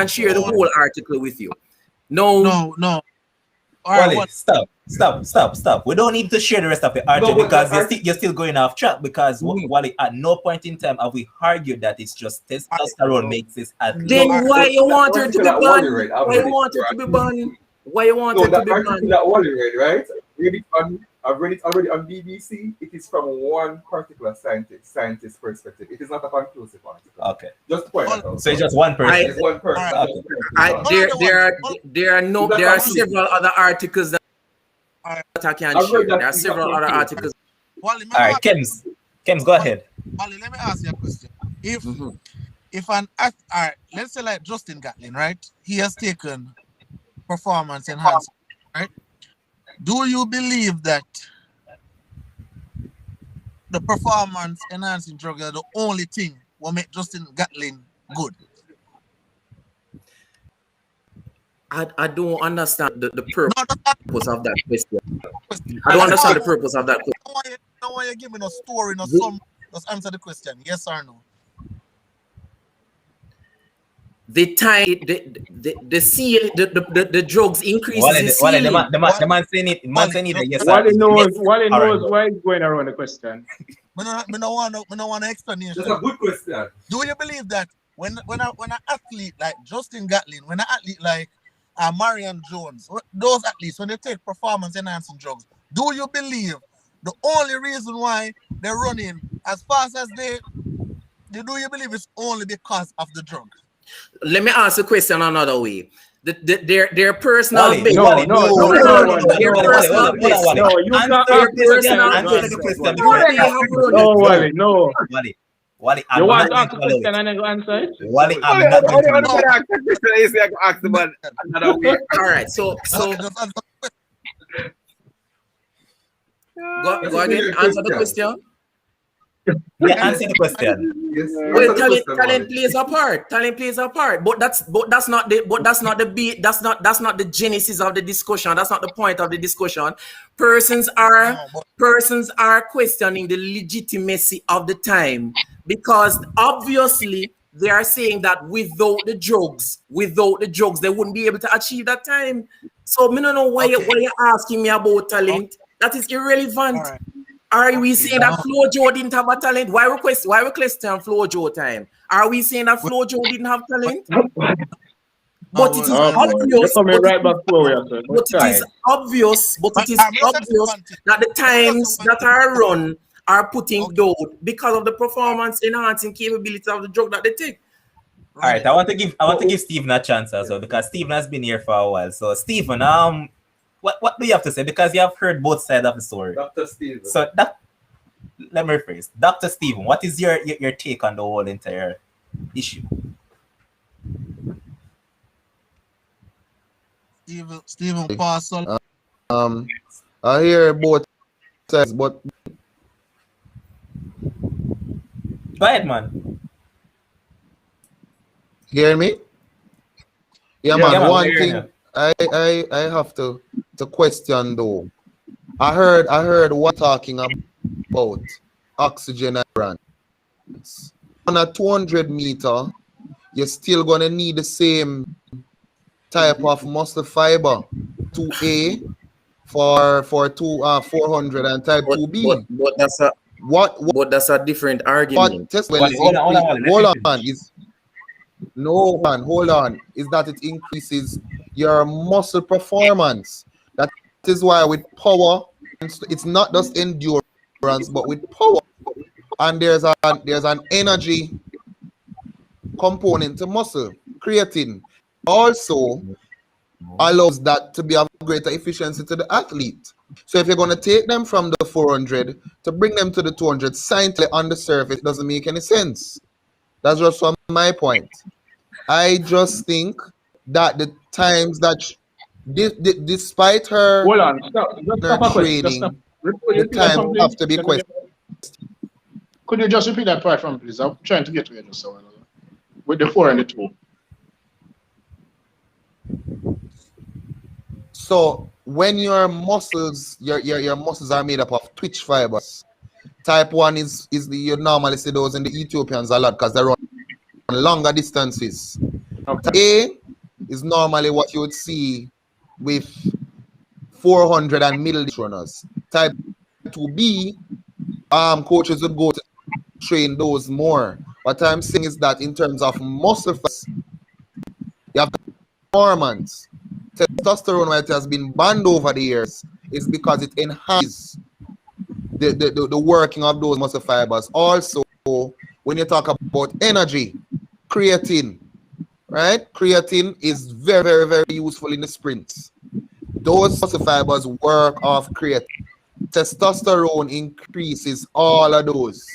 share the whole article with you. No. All right, Wally, stop. We don't need to share the rest of the article because you're still going off track because Wally, at no point in time have we argued that it's just testosterone makes this athlete. Then why you want her to be banned? Why you want her to be banned? Why you want her to be banned? That Wally read, right? I've read it already on BBC. It is from one particular scientist perspective. It is not a conclusive article. Okay. Just to point that out. So it's just one person. It's one person. There are several other articles that I can share. There are several other articles. Wally, All right, Kems, go ahead. Wally, let me ask you a question. If all right, let's say like Justin Gatlin, right? He has taken performance enhancement, right? Do you believe that the performance enhancing drugs are the only thing will make Justin Gatlin good? I don't understand the purpose of that question. I don't understand the purpose of that question. I want you to give me no story, no sum. Just answer the question, yes or no. The time the drugs increase. Wally, the man saying it. Man saying it. Yes. Wally knows why he's going around the question. I don't want an explanation. That's a good question. Do you believe that when an athlete like Justin Gatlin, when an athlete like Marion Jones, those athletes, when they take performance enhancing drugs, do you believe the only reason why they're running as fast as they do you believe it's only because of the drug? Let me ask the question another way. Their personal Wally, base. No, you can't answer the question. No, Wally, no. Wally, You want to ask the question and then go answer it? Wally, I'm not going to ask the man another way. All right, so go ahead, answer the question. Yeah, answer the question. Yes. Well, talent plays a part. Talent plays a part, but that's not the genesis of the discussion. That's not the point of the discussion. Persons are questioning the legitimacy of the time because obviously they are saying that without the drugs, they wouldn't be able to achieve that time. So I don't know why you're asking me about talent. That is irrelevant. Right. Are we saying that Flojo didn't have a talent? Why request Flojo time? Are we saying that Flojo didn't have talent? But it is obvious. But it is obvious that the times that are run are putting down because of the performance enhancing capability of the drug that they take. All right, I want to give Stephen a chance as well because Stephen has been here for a while. So Stephen, what do you have to say? Because you have heard both sides of the story. Dr. Stephen. So let me rephrase. Dr. Stephen, what is your take on the whole entire issue? Stephen Parcel. I hear both sides, but go ahead, man. Hear me? Yeah, man. Yeah, man, one thing I have to question though. I heard what talking about oxygen and endurance. On a 200 meter, you're still gonna need the same type of muscle fiber. 2A for 400 and type But 2B. that's a What but that's a different argument. test well Wally, is hold on, increase. Wally. Let me Hold on, finish. is no man, hold on. Is that it increases your muscle performance. That is why with power, it's not just endurance, but with power. And there's an energy component to muscle. Creatine also allows that to be of greater efficiency to the athlete. So if you're going to take them from the 400 to bring them to the 200, scientifically on the surface doesn't make any sense. That's just from my point. I just think that the times that despite her Hold on, stop. Just stop a quick. Just stop. training, Could you the repeat that time from please? have to be Can we questioned. could you just repeat that part from please? I'm trying to get to it just a while ago. With the 4 and the 2. So when your muscles, your muscles are made up of twitch fibers. Type 1 is you normally see those in the Ethiopians a lot because they run longer distances. Okay. Type A is normally what you would see with 400 and middle distance runners. Type 2B, coaches would go to train those more. What I'm saying is that in terms of muscle fibers, you have performance. Testosterone, where it has been banned over the years, is because it enhances the working of those muscle fibers. Also, when you talk about energy, creatine, right? Creatine is very, very, very useful in the sprints. Those muscle fibers work off creatine. Testosterone increases all of those.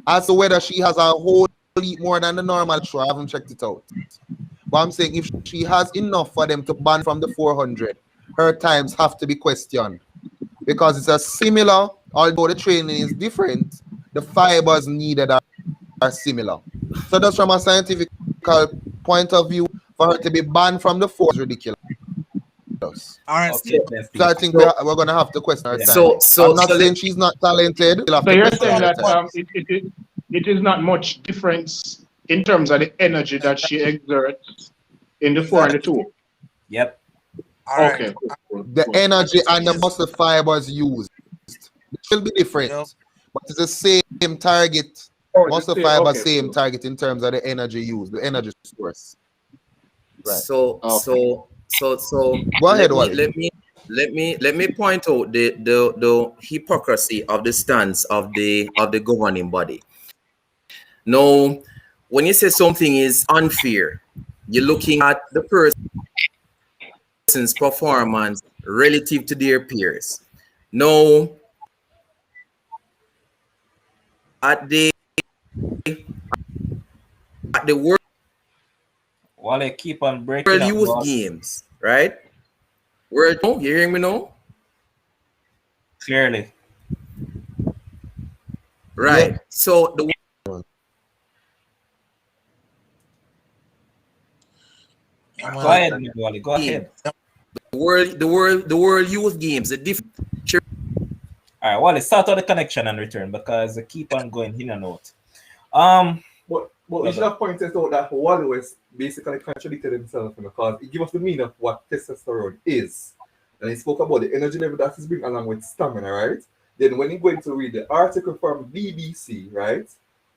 As to whether she has a whole heap more than the normal, sure, I haven't checked it out. But I'm saying if she has enough for them to ban from the 400, her times have to be questioned. Because it's a similar, although the training is different, the fibers needed are similar. So that's from a scientific point of view, for her to be banned from the 4 is ridiculous. All right, Okay, So I think we're going to have to question her time. I'm not saying she's not talented. We'll have So to you're question saying her that time. it is not much difference in terms of the energy that she exerts in the 4 and the 2. Yep. all right. Okay, cool. The energy thing and the is- muscle fibers used will be different, Yep. but it's the same target. Oh, it's Muscle the same. fiber, Okay, same cool. target in terms of the energy used, the energy source. Right. So Go ahead, let me Wally. let me point out the hypocrisy of the stance of the governing body. Now, when you say something is unfair, you're looking at the person's performance relative to their peers. Now, at the World Wally, keep on breaking up, Youth boss. Games, right? World, you hearing me now? Clearly. Right. Yeah. So the Yeah, Go man. ahead, Wally. Go ahead. World Youth Games, the different. All right, Wally, start out the connection and return because I keep on going in and out. But we should have pointed out that Wally was basically contradicted himself because he gave us the meaning of what testosterone is. And he spoke about the energy level that is bring along with stamina, right? Then when he went to read the article from BBC, right,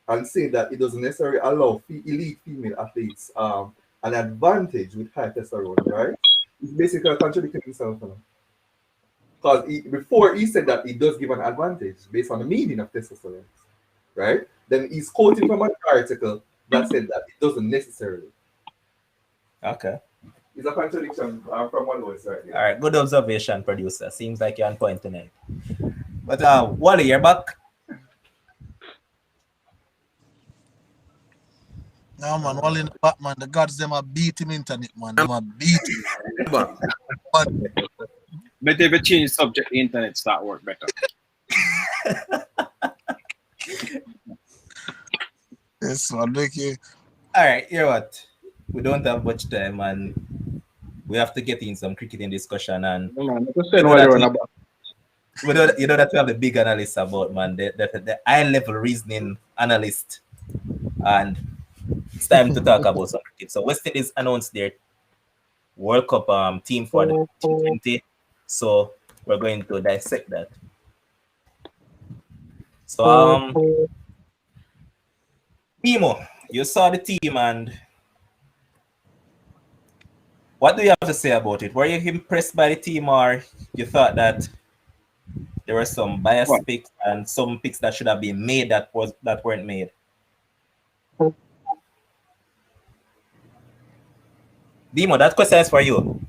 and saying that it doesn't necessarily allow elite female athletes an advantage with high testosterone, right? He's basically contradicting himself. Because before he said that it does give an advantage based on the meaning of testosterone, right? Then he's quoting from an article that said that it doesn't necessarily. Okay. It's a contradiction from one voice, right? All right. Good observation, producer. Seems like you're on point tonight. But Wally, you're back. No, man. Wally in the back, man. The gods, them are beat him internet, man. Them are beat him. But if you change subject, the internet start work better. Yes, man. Look here. All right. You know what? We don't have much time and we have to get in some cricketing discussion and No, man, just saying why you're on about. You know that we have the big analyst about, man, the high level reasoning analyst, and it's time to talk about some cricket. So West Indies announced their World Cup team for the T20. So we're going to dissect that. So Timo, you saw the team, and what do you have to say about it? Were you impressed by the team, or you thought that there were some biased What? picks and some picks that should have been made that weren't made? Dimo, that question is for you.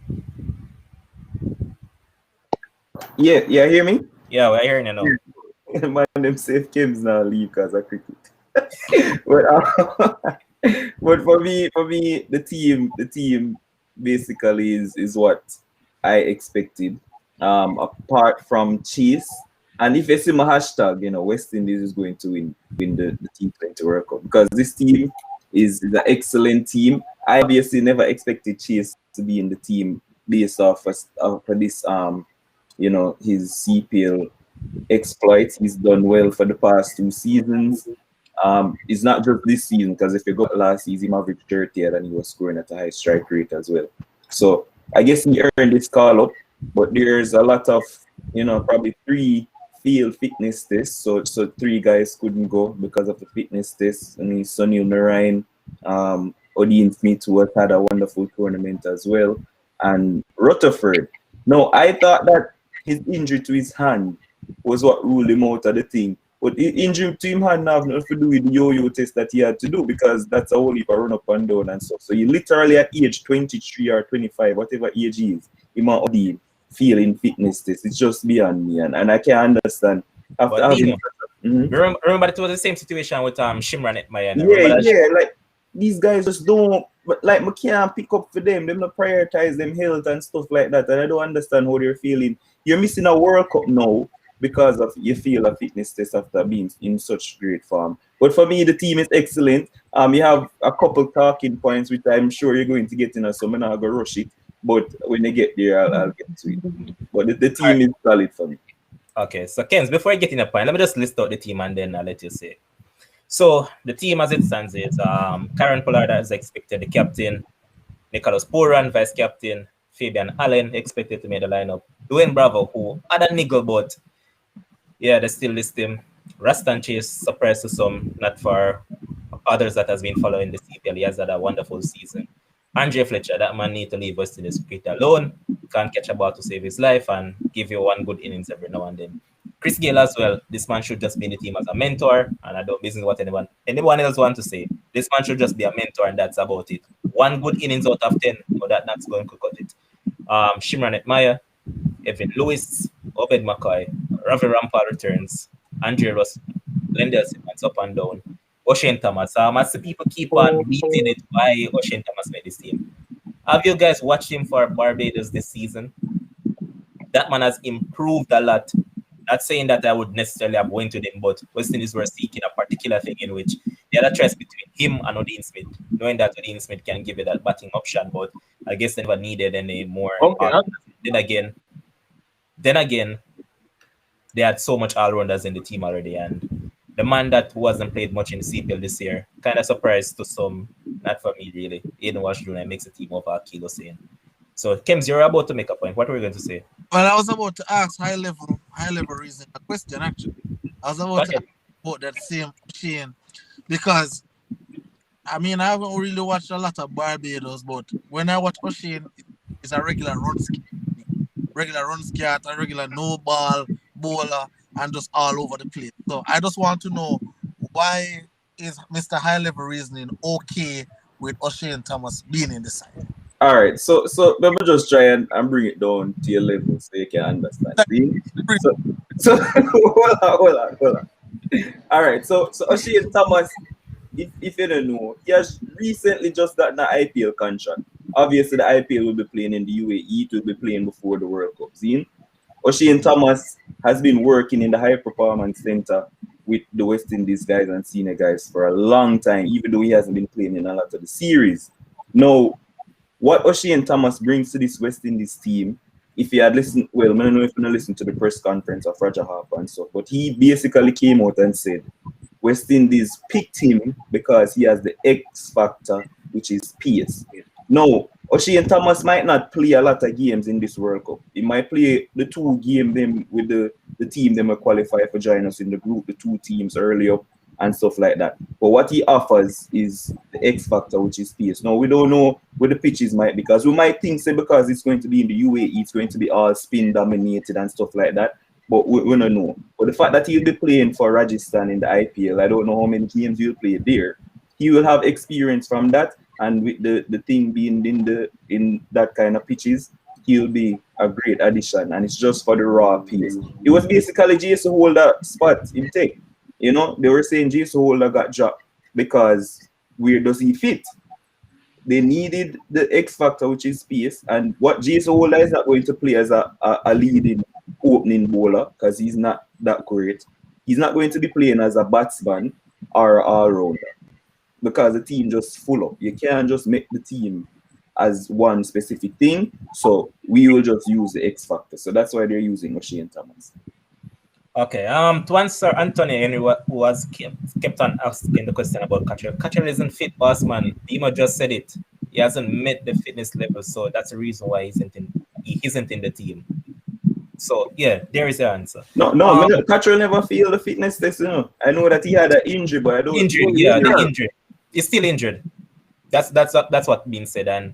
Yeah, hear me? Yeah, we're hearing you now. Man, them safe games now leave because of cricket. but, but for me, the team basically is what I expected. Apart from Chase, and if you see my hashtag, West Indies is going to win the T20 World Cup, because this team is an excellent team. I obviously never expected Chase to be in the team based off of this his CPL exploits. He's done well for the past 2 seasons. It's not just this season, because if you go last season, he averaged 30 and he was scoring at a high strike rate as well. So I guess he earned this call up, but there's a lot of, probably 3 field fitness tests. So 3 guys couldn't go because of the fitness test. I mean, Sunil Narine, Odin Smith, who has had a wonderful tournament as well, and Rutherford. No, I thought that his injury to his hand was what ruled him out of the thing. But the injury to him had nothing to do with the yo-yo test that he had to do, because that's a whole heap of run up and down and stuff. So he literally at age 23 or 25, whatever age he is, he might be feeling fitness test. It's just beyond me, and I can't understand. After having, remember it was the same situation with Shimran at Mayana. Yeah, like these guys just don't, but like, I can't pick up for them. Them not prioritize them health and stuff like that, and I don't understand how they're feeling. You're missing a World Cup now because of you feel a fitness test after being in such great form. But for me, the team is excellent. You have a couple talking points, which I'm sure you're going to get in, so I'm not going to rush it. But when they get there, I'll get to it. But the team is solid for me. Okay, so Kens, before I get in a point, let me just list out the team and then I'll let you say. So the team as it stands is Karen Pollard as expected, the captain, Nicholas Poran, vice captain, Fabian Allen expected to make the lineup, Dwayne Bravo, who had a niggle, but yeah, they still list him. Rastan Chase, surprise to some, not for others that has been following the CPL. He has had a wonderful season. Andre Fletcher, that man need to leave West Indies cricket alone. Can't catch a ball to save his life and give you one good innings every now and then. Chris Gayle as well. This man should just be in the team as a mentor, and I don't business what anyone else want to say. This man should just be a mentor, and that's about it. One good innings out of 10, but that's going to cut it. Shimran Etmaya, Evan Lewis, Obed McCoy, Ravi Rampal returns, Andre Ross, Glendale Simmons up and down, O'Shane Thomas. As the people keep on beating it, why O'Shane Thomas made this team. Have you guys watched him for Barbados this season? That man has improved a lot. Not saying that I would necessarily have went with him, but West Indies were seeking a particular thing in which they had a choice between him and Odin Smith, knowing that Odin Smith can give you that batting option, but I guess they never needed any more. Okay. Then again, they had so much all-rounders in the team already, and the man that wasn't played much in the CPL this year, kind of surprised to some, not for me really. Aiden Walsh Jr. makes the team over Akil Hussain. So, Kems, you're about to make a point. What were you going to say? Well, I was about to ask high level reason a question actually. I was about to ask about that same Shane, because I mean I haven't really watched a lot of Barbados, but when I watch O'Shane, it's a regular run scat, a regular no ball bowler, and just all over the place. So I just want to know, why is Mr. High Level Reasoning okay with O'Shane Thomas being in the side? All right, so let me just try and bring it down to your level so you can understand. So hold on. All right, so O'Shane Thomas, if you don't know, he has recently just got an IPL contract. Obviously, the IPL will be playing in the UAE. It will be playing before the World Cup. See? O'Shane Thomas has been working in the high performance center with the West Indies guys and senior guys for a long time, even though he hasn't been playing in a lot of the series. Now, what O'Shane Thomas brings to this West Indies team is a very, very if he had listened, well, I don't know if you listened to the press conference of Roger Harper and stuff, but he basically came out and said West Indies picked him because he has the X factor, which is pace. Now, O'Shea Thomas might not play a lot of games in this World Cup. He might play the 2 games them with the team them will qualify for join us in the group, the 2 teams early up and stuff like that. But what he offers is the X factor, which is pace. Now, we don't know where the pitches might be, because we might think, say, because it's going to be in the UAE, it's going to be all spin dominated and stuff like that. But we don't know. But the fact that he'll be playing for Rajasthan in the IPL, I don't know how many games he'll play there. He will have experience from that, and with the thing being in that kind of pitches, he'll be a great addition. And it's just for the raw pace. It was basically Jason Holder spot in take. You know, they were saying Jason Holder got dropped because where does he fit? They needed the X factor, which is pace, and what Jason Holder is not going to play as a leading opening bowler, because he's not that great. He's not going to be playing as a batsman or all-rounder, because the team just full up. You can't just make the team as one specific thing, so we will just use the X factor. So that's why they're using O'Shea Thomas. Okay. To answer Anthony Henry, who was kept on asking the question about Cottrell. Cottrell isn't fit, boss man. Dima just said it. He hasn't met the fitness level, so that's the reason why he isn't in the team. So yeah, there is the answer. No, Cottrell never failed the fitness test. You know, I know that he had an injury, but I don't. Injured, yeah, the injury. He's still injured. That's what's being said. And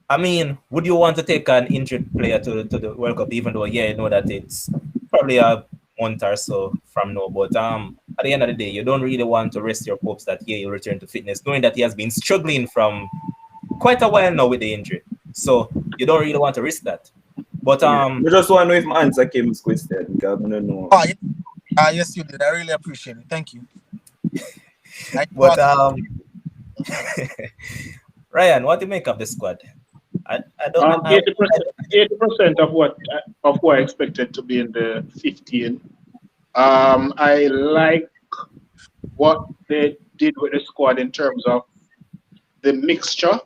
I mean, would you want to take an injured player to the World Cup, even though, yeah, you know that it's probably a month or so from now, but at the end of the day, you don't really want to rest your hopes that, yeah, he'll return to fitness, knowing that he has been struggling from quite a while now with the injury. So you don't really want to risk that. But I just want to know if my answer came to question, because I don't know. Oh, yeah. Yes, you did. I really appreciate it. Thank you. But Ryan, what do you make of the squad? I don't. 80% of who I expected to be in the 15. I like what they did with the squad in terms of the mixture.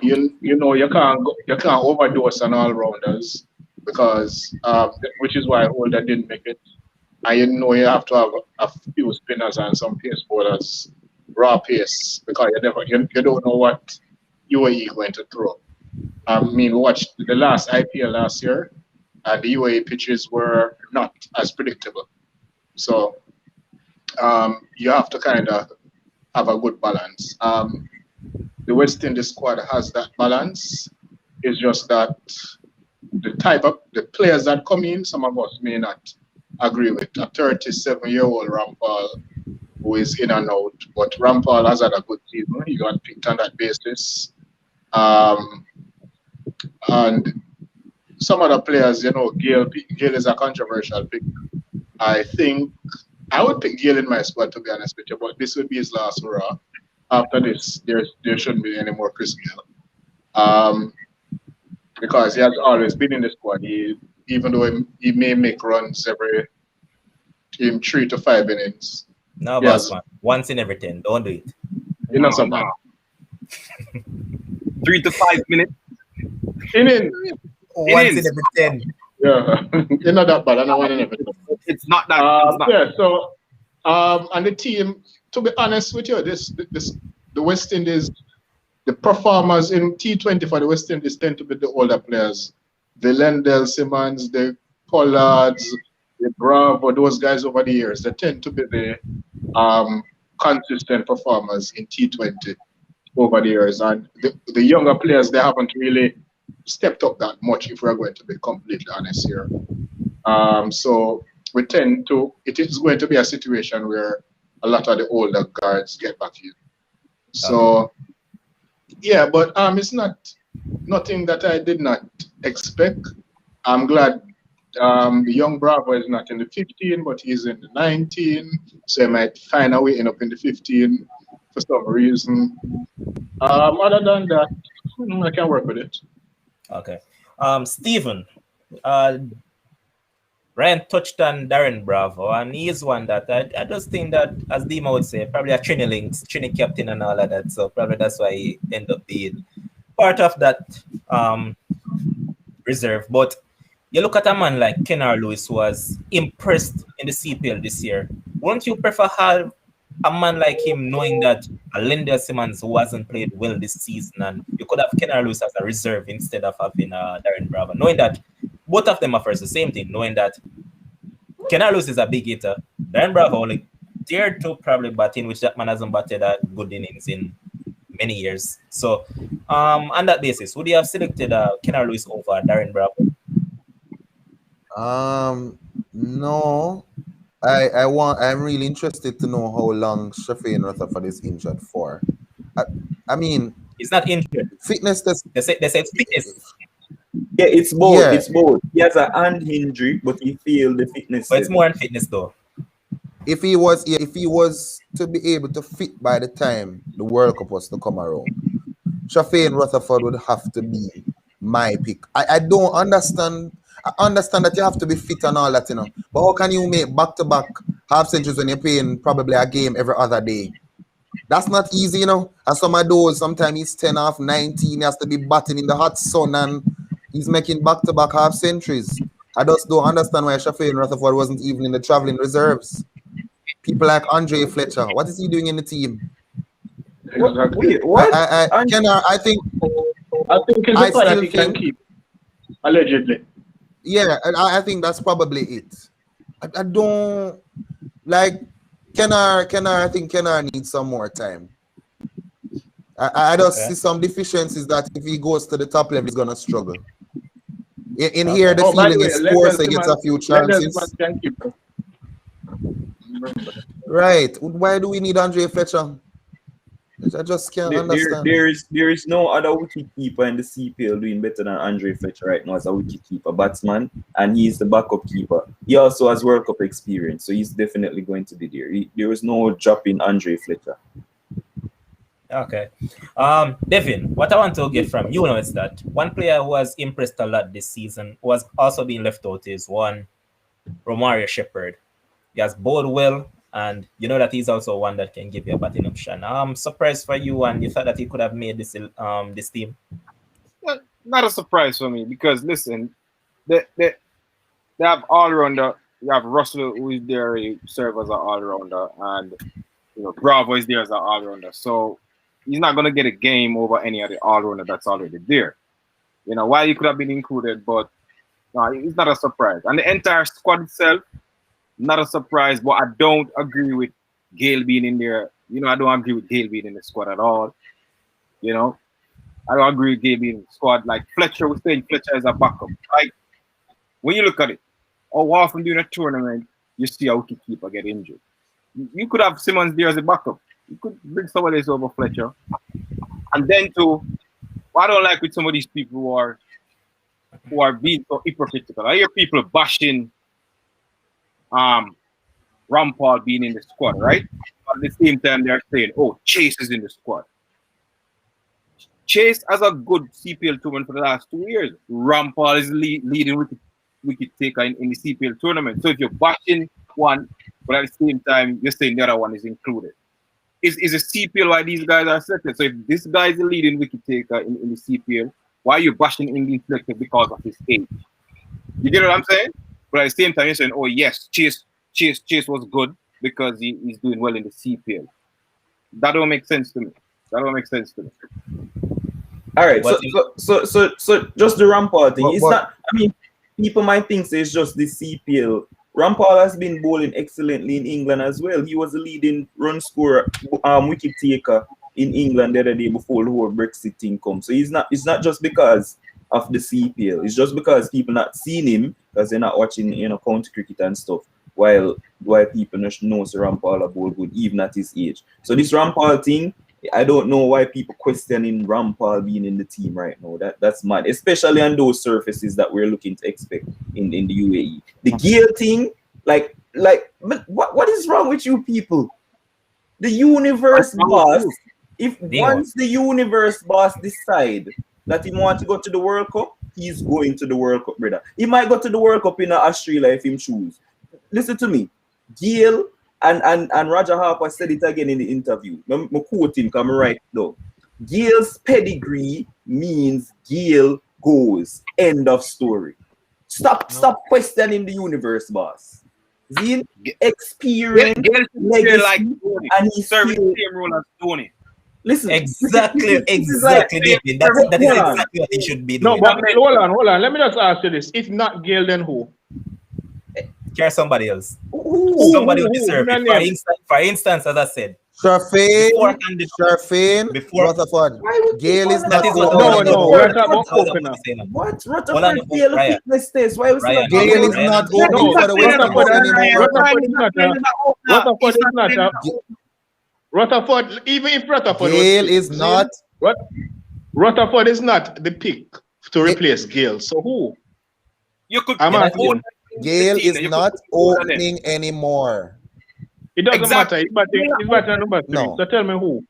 You know, you can't overdose on all rounders, because which is why Holder didn't make it. And you know, you have to have a few spinners and some pace bowlers, raw pace, because you don't know what UAE going to throw. I mean, watch the last IPL last year, and the UAE pitches were not as predictable. So you have to kind of have a good balance. The West Indies squad has that balance. It's just that the players that come in, some of us may not agree with. A 37-year-old Rampal who is in and out, but Rampal has had a good season. He got picked on that basis. And some other players, you know, Gale is a controversial pick. I think I would pick Gale in my squad, to be honest with you, but this would be his last hurrah. After this, there shouldn't be any more Chris Gale. Because he has always been in the squad. Even though he may make runs every 3 to 5 innings. No, boss man. Once in every 10. Don't do it. You know something. 3 to 5 minutes. Inning. Once in every 10. Yeah, you're not that bad. I know one in every 10. It's not that. Yeah. So, and the team, to be honest with you, the West Indies, the performers in T20 for the West Indies tend to be the older players, the Lendl Simmons, the Pollards, the Bravo, those guys over the years. They tend to be the consistent performers in T20 over the years, and the younger players, they haven't really stepped up that much, if we're going to be completely honest here. So we tend to, it is going to be a situation where a lot of the older guards get back in. So yeah, but it's nothing that I did not expect. I'm glad the young Bravo is not in the 15, but he's in the 19, so he might find a way end up in the 15 for some reason. Other than that, I can work with it. Okay. Stephen, Ryan touched on Darren Bravo, and he is one that I just think that, as Dima would say, probably a Trini links, Trini captain and all of that, so probably that's why he ended up being part of that reserve. But you look at a man like Kennard Lewis, who was impressed in the CPL this year. Wouldn't you prefer have a man like him, knowing that Linda Simmons wasn't played well this season, and you could have Kennard Lewis as a reserve instead of having Darren Bravo, knowing that both of them are first the same thing, knowing that Kennard Lewis is a big hitter, Darren Bravo only tier 2 probably batting, which that man hasn't batted at good innings in many years. So, on that basis, would you have selected Kennard Lewis over Darren Bravo? No. I'm really interested to know how long Shafeen Rutherford is injured for. I mean, he's not injured. Fitness test. They say it's fitness. Yeah, it's both. Yeah. It's both. He has a hand injury, but he feel the fitness. But it's more than fitness though. If he was to be able to fit by the time the World Cup was to come around, Shafeen Rutherford would have to be my pick. I don't understand. I understand that you have to be fit and all that, you know. But how can you make back-to-back half centuries when you're playing probably a game every other day? That's not easy, you know. And some of those, sometimes he's 10 off, 19, he has to be batting in the hot sun and he's making back-to-back half centuries. I just don't understand why Shafeen Rutherford wasn't even in the traveling reserves. People like Andre Fletcher, what is he doing in the team? Exactly. What? I think it's a player that he can keep, allegedly. Yeah, I think that's probably it. I don't like Kennard. I think Kennard needs some more time. I just see some deficiencies that if he goes to the top level, he's gonna struggle. In here, the feeling is scores, he gets a few chances. Right. Why do we need Andre Fletcher? I just can't understand. There is no other wicket keeper in the CPL doing better than Andre Fletcher right now as a wicket keeper batsman, and he's the backup keeper. He also has World Cup experience, so he's definitely going to be there. There was no drop in Andre Fletcher. Okay. Devin, what I want to get from you now is that one player who was impressed a lot this season was also being left out is one Romario Shepherd. He has bowled well, and you know that he's also one that can give you a batting option. I'm surprised for you, and you thought that he could have made this team. Well, not a surprise for me because listen, they have all rounder. You have Russell who is there, he serve as an all rounder, and Bravo is there as an all rounder. So he's not gonna get a game over any of the all rounder that's already there. Why he could have been included, but no, it's not a surprise. And the entire squad itself. Not a surprise, but I don't agree with Gale being in there. I don't agree with Gale being in the squad at all. I don't agree with Gale being in the squad. Like Fletcher was saying, Fletcher is a backup. Like when you look at it, how often during a tournament you see a wicketkeeper get injured? You could have Simmons there as a backup. You could bring somebody else over Fletcher. And then too, what I don't like with some of these people who are being so hypocritical. I hear people bashing Rampal being in the squad, right? At the same time, they're saying, "Oh, Chase is in the squad." Chase has a good CPL tournament for the last 2 years. Rampal is leading wicket taker in the CPL tournament. So if you're bashing one, but at the same time you're saying the other one is included, is a CPL why these guys are selected? So if this guy is the leading wicket taker in the CPL, why are you bashing Indian selected because of his age? You get what I'm saying? But at the same time, you're saying, "Oh yes, Chase was good because he's doing well in the CPL." That don't make sense to me. All right, so just the Rampal thing. It's not. I mean, people might think it's just the CPL. Rampal has been bowling excellently in England as well. He was the leading run scorer, wicket taker in England the other day before the whole Brexit thing comes. So it's not just because of the CPL. It's just because people not seen him because they're not watching, county cricket and stuff. While people know Rampal are bowl good even at his age. So this Rampal thing, I don't know why people questioning Rampal being in the team right now. That's mad, especially on those surfaces that we're looking to expect in the UAE. The gear thing, like what is wrong with you people? The universe boss. Once the universe boss decide that he want to go to the World Cup, he's going to the World Cup, brother. He might go to the World Cup in Australia if him choose. Listen to me. Gale and Roger Harper said it again in the interview. I'm quoting, come right now. Gale's pedigree means Gale goes. End of story. Stop questioning the universe, boss. Zin experience, legacy, like Tony. and he's Serving still. the same role as Tony. Listen, Exactly, this is exactly, David. That is hold on. exactly what he should be No, doing. but hold on. Let me just ask you this. If not Gale, then who? Care somebody else. Who? Somebody who deserves Give it. me a name. For instance, as I said, Sharfane, before- Rutherford. Why would Gale is people not that is what opening I No, want we're anymore. talking about opener. What? Hold on, Rutherford failed the Ryan. fitness test. Why was he not Gale is Ryan, not no, opening for the West Rutherford Indies anymore. Rutherford, even if Rutherford Gale is not. Rutherford is not the pick to replace Gale. So who? You could I'm asking. Gale is not opening anymore. It doesn't Exactly. matter. He's batting number 3. No. So tell me who.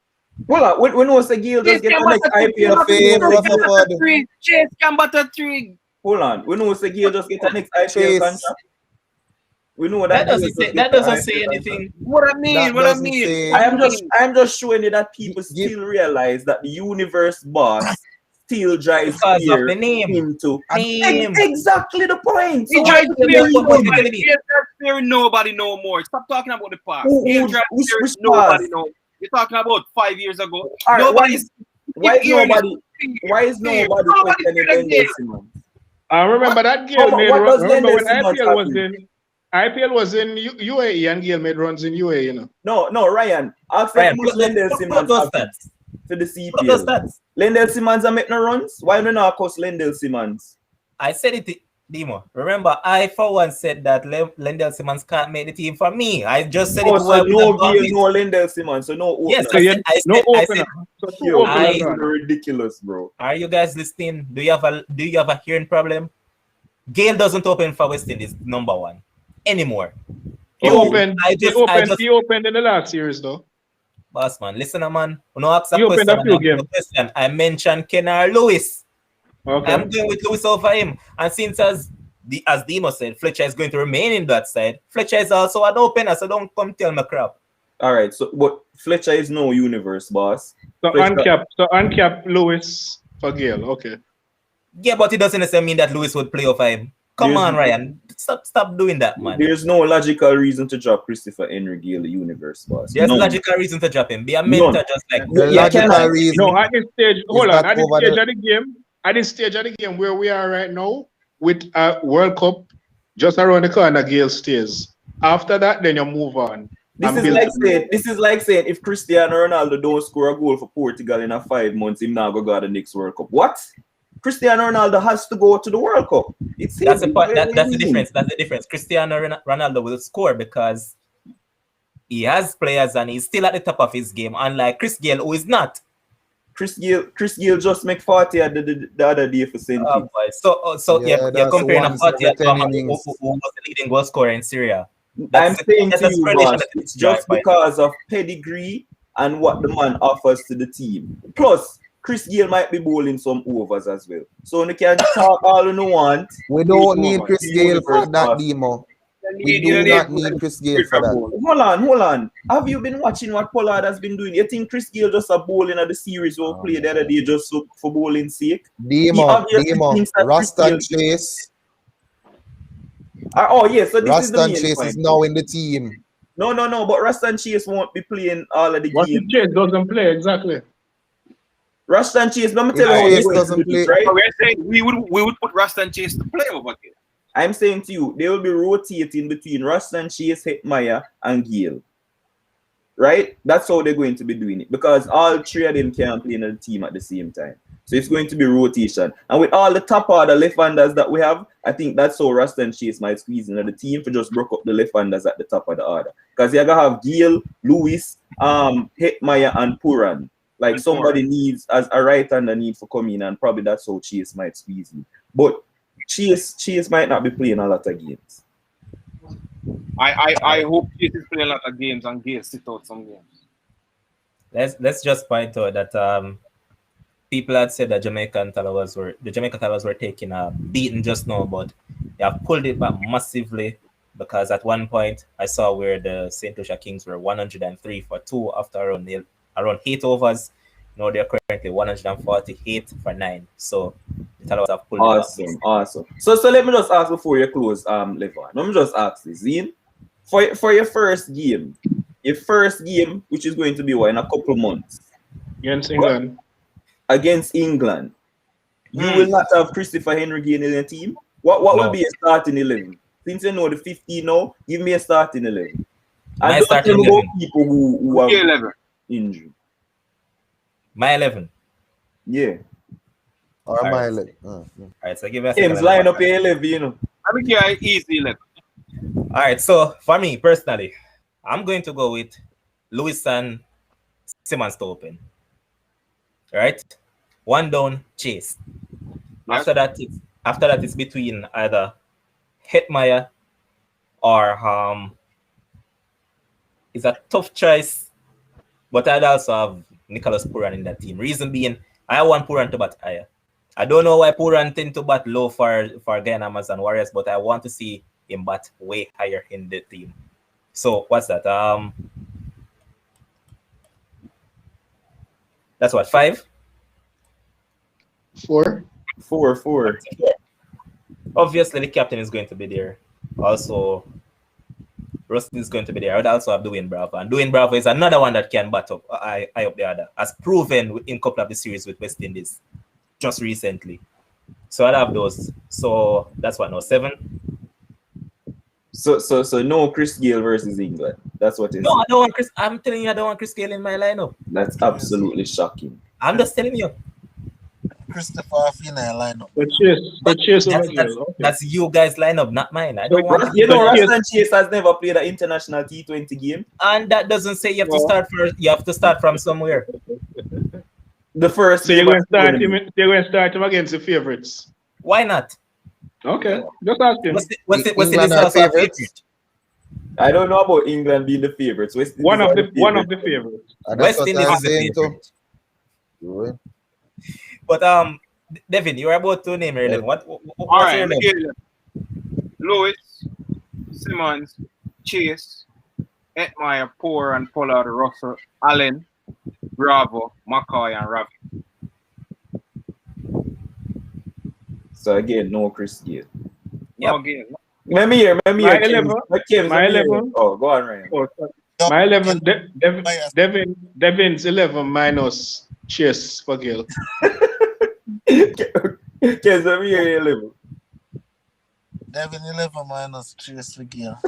Well, when was the Gale just get the next Sharfane, IPL? Rutherford. Chase can butter three. Hold on. When was the Gale just get the next IPL Chase. contract? We know that that doesn't say anything. What I mean, That what I doesn't mean. say- I'm just showing you that people Give- still realize that the universe boss still drives Because of fear the name. into Name. exactly the point. He So drives why fear do you what believe you're it? telling me. He drives fear nobody no more. Stop talking about the past. Who- He who- drives which- fear which nobody past? know. You're talking about 5 years ago. All right, Nobody's why is hearing nobody this. why is Fear. nobody Nobody questioning fear Lendl again. Simmons? I remember that Gale made What does remember when Lendl Simmons IPL have was to- in UAE and Gale made runs in UAE, you know. No, Ryan. Ask them Ryan, how much Lendl Simmons those have stats. for the Put those CPL. stats. Lendl Simmons are making no runs. Why do not cost Lendl Simmons? I said it, Demo. Remember, I for one said that Lendl Simmons can't make the team for me. I just said Oh, it. so no Gale, no Lendl Simmons, so no opener. Yes, So I you said, I no said, opener. So two Yo, openers this on. is ridiculous, bro. are you guys listening? Do you have a hearing problem? Gale doesn't open for West Indies, number one, anymore. He Oh, opened he opened in the last series though. Boss man, listen, man. No ask a He opened question. a few games. Question. I mentioned Kenner Lewis. Okay. I'm going with Lewis over him. And since as Demo said, Fletcher is going to remain in that side. Fletcher is also an opener, so don't come tell me crap. All right, so but Fletcher is no universe, boss. So Fletcher- uncap Lewis for Gale. Okay. Yeah, but it doesn't necessarily mean that Lewis would play over him. Come There's- on, Ryan. Stop doing that, man. There's no logical reason to drop Christopher Henry Gale, the universe, boss. There's No. logical reason to drop him. Be a mentor None. just like The Yeah, logical Kenner. reason. No, at this stage, hold on. that At this over stage the- of the game where we are right now, with a World Cup just around the corner, Gale stays. After that, then you move on. This and is build like to- saying if Cristiano Ronaldo don't score a goal for Portugal in 5 months, him now go to the next World Cup. What? Cristiano Ronaldo has to go to the World Cup. It's that's the him. point. That's the Him. difference. That's the difference. Cristiano Ronaldo will score because he has players and he's still at the top of his game, unlike Chris Gale, who is not. Chris Gale just make 40 the other day for St. Oh, boy. So Yeah, you're that's comparing a once 40 every to 10 who innings. was the leading goal scorer in Syria. I'm That's saying to a you, relation boss, that it's is just by- because of pedigree and what the man offers to the team. Plus, Chris Gale might be bowling some overs as well. So you can talk all you want. We don't need Chris The Gale for universe that boss. demo. You We need- you do need- not need Chris Gale for that. Hold on. Have you been watching what Pollard has been doing? You think Chris Gale just a bowling at the series or play the other day just for bowling sake? He Demo, obviously thinks that Rastan Chris Gale- Chase. Oh yes, so this is the Rastan main Chase point. is now in the team. No, but Rastan Chase won't be playing all of the What if games. Chase doesn't play exactly? Rastan Chase, let me If tell you how Chase they're going to doesn't do this, play- right? So we're saying we would put Rastan Chase to play over here. I'm saying to you, they will be rotating between Rastan Chase, Hetmyer, and Gale. Right? That's how they're going to be doing it. Because all three of them can't play in the team at the same time. So it's going to be rotation. And with all the top order left-handers that we have, I think that's how Rastan Chase might squeeze into the team for just broke up the left-handers at the top of the order. Because you're going to have Gale, Lewis, Hetmyer, and Puran. Like And somebody needs, as a right-hander need for coming in, and probably that's how Chase might squeeze in. But Chase might not be playing a lot of games. I hope Chase is playing a lot of games and Gale sit out some games. Let's just point out that people had said that the Jamaica Towers were taking a beating just now, but they have pulled it back massively because at one point I saw where the St. Lucia Kings were 103 for 2 after around 8 overs. Now they're currently 148 for 9. So the Talons have pulled it back. Awesome. So let me just ask before you close, Levon. Let me just ask this, Ian. For your first game, which is going to be what, in a couple months Against England. against England, you will not have Christopher Henry Gale in your team. What will be a starting 11? Since you know the 15 now, give me a starting 11. My And don't starting tell me about 11. people who have 11. injury. My 11. Yeah. Or All my right. leg. Alright, so give me a second. James, line up your 11, you know. I think yeah, easy 11. Alright, so for me personally, I'm going to go with Lewis and Simmons to open. Right? One down, Chase. Yes. After that, it's between either Hetmeyer or it's a tough choice, but I'd also have Nicholas Puran in that team. Reason being, I want Puran to bat higher. I don't know why Puran tend to bat low for Guyana and Warriors, but I want to see him bat way higher in the team. So what's that? That's what, 5? 4. 4. Obviously, the captain is going to be there. Also, Rusty is going to be there. I would also have Dwayne Bravo. And Dwayne Bravo is another one that can bat up eye up the other, as proven in a couple of the series with West Indies just recently. So I'd have those. So that's what now, 7? So no Chris Gale versus England. That's what it is. No, I don't want Chris. I'm telling you, I don't want Chris Gale in my lineup. That's absolutely shocking. I'm just telling you. Christopher Fina lineup. But Chase over Gale. Okay. That's you guys' lineup, not mine. I don't want. You know, Rastan Chase has never played an international T20 game. And that doesn't say you have to start first. You have to start from somewhere. The first. So you're going to start him against the favorites. Why not? Okay, just ask him. What's the England are also a favorites? favorite? I don't know about England being the favorites. One of the favorites. West Indies is the favorite. But Devin, you were about to name your 11. What's All your right, 11? Lewis, Simmons, Chase, Hetmeyer, Poor, Pollard, Russell, Allen, Bravo, McCoy, and Ravi. So again, no Chris Gale. No Gale. Let me hear. My 11. Oh, go on, Ryan. Oh, my 11. Devin's 11 minus Chase for Gale. Yes, let me hear your 11. Devin 11 minus Chase for Gale.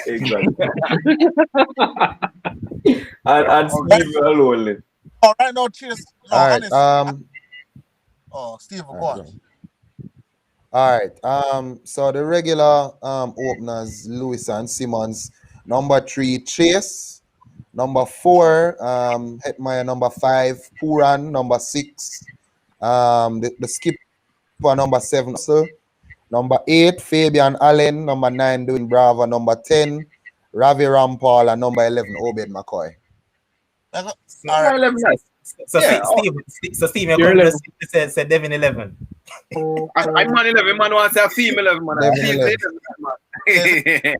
Exactly. and Steve alone. Oh, right now, Chase. No, All right. honestly, Steve, go on. All right. So the regular openers, Lewis and Simmons. Number 3, Chase. Number 4, Hetmeyer. Number 5, Puran. Number 6, the skipper. Number 7, sir. Number 8, Fabian Allen. Number 9, Dwayne Bravo. Number 10, Ravi Rampal. And number 11, Obed McCoy. All right. So Steve, you're going to say Devin 11. I'm man 11, man wants a female 11, man. Devin 11.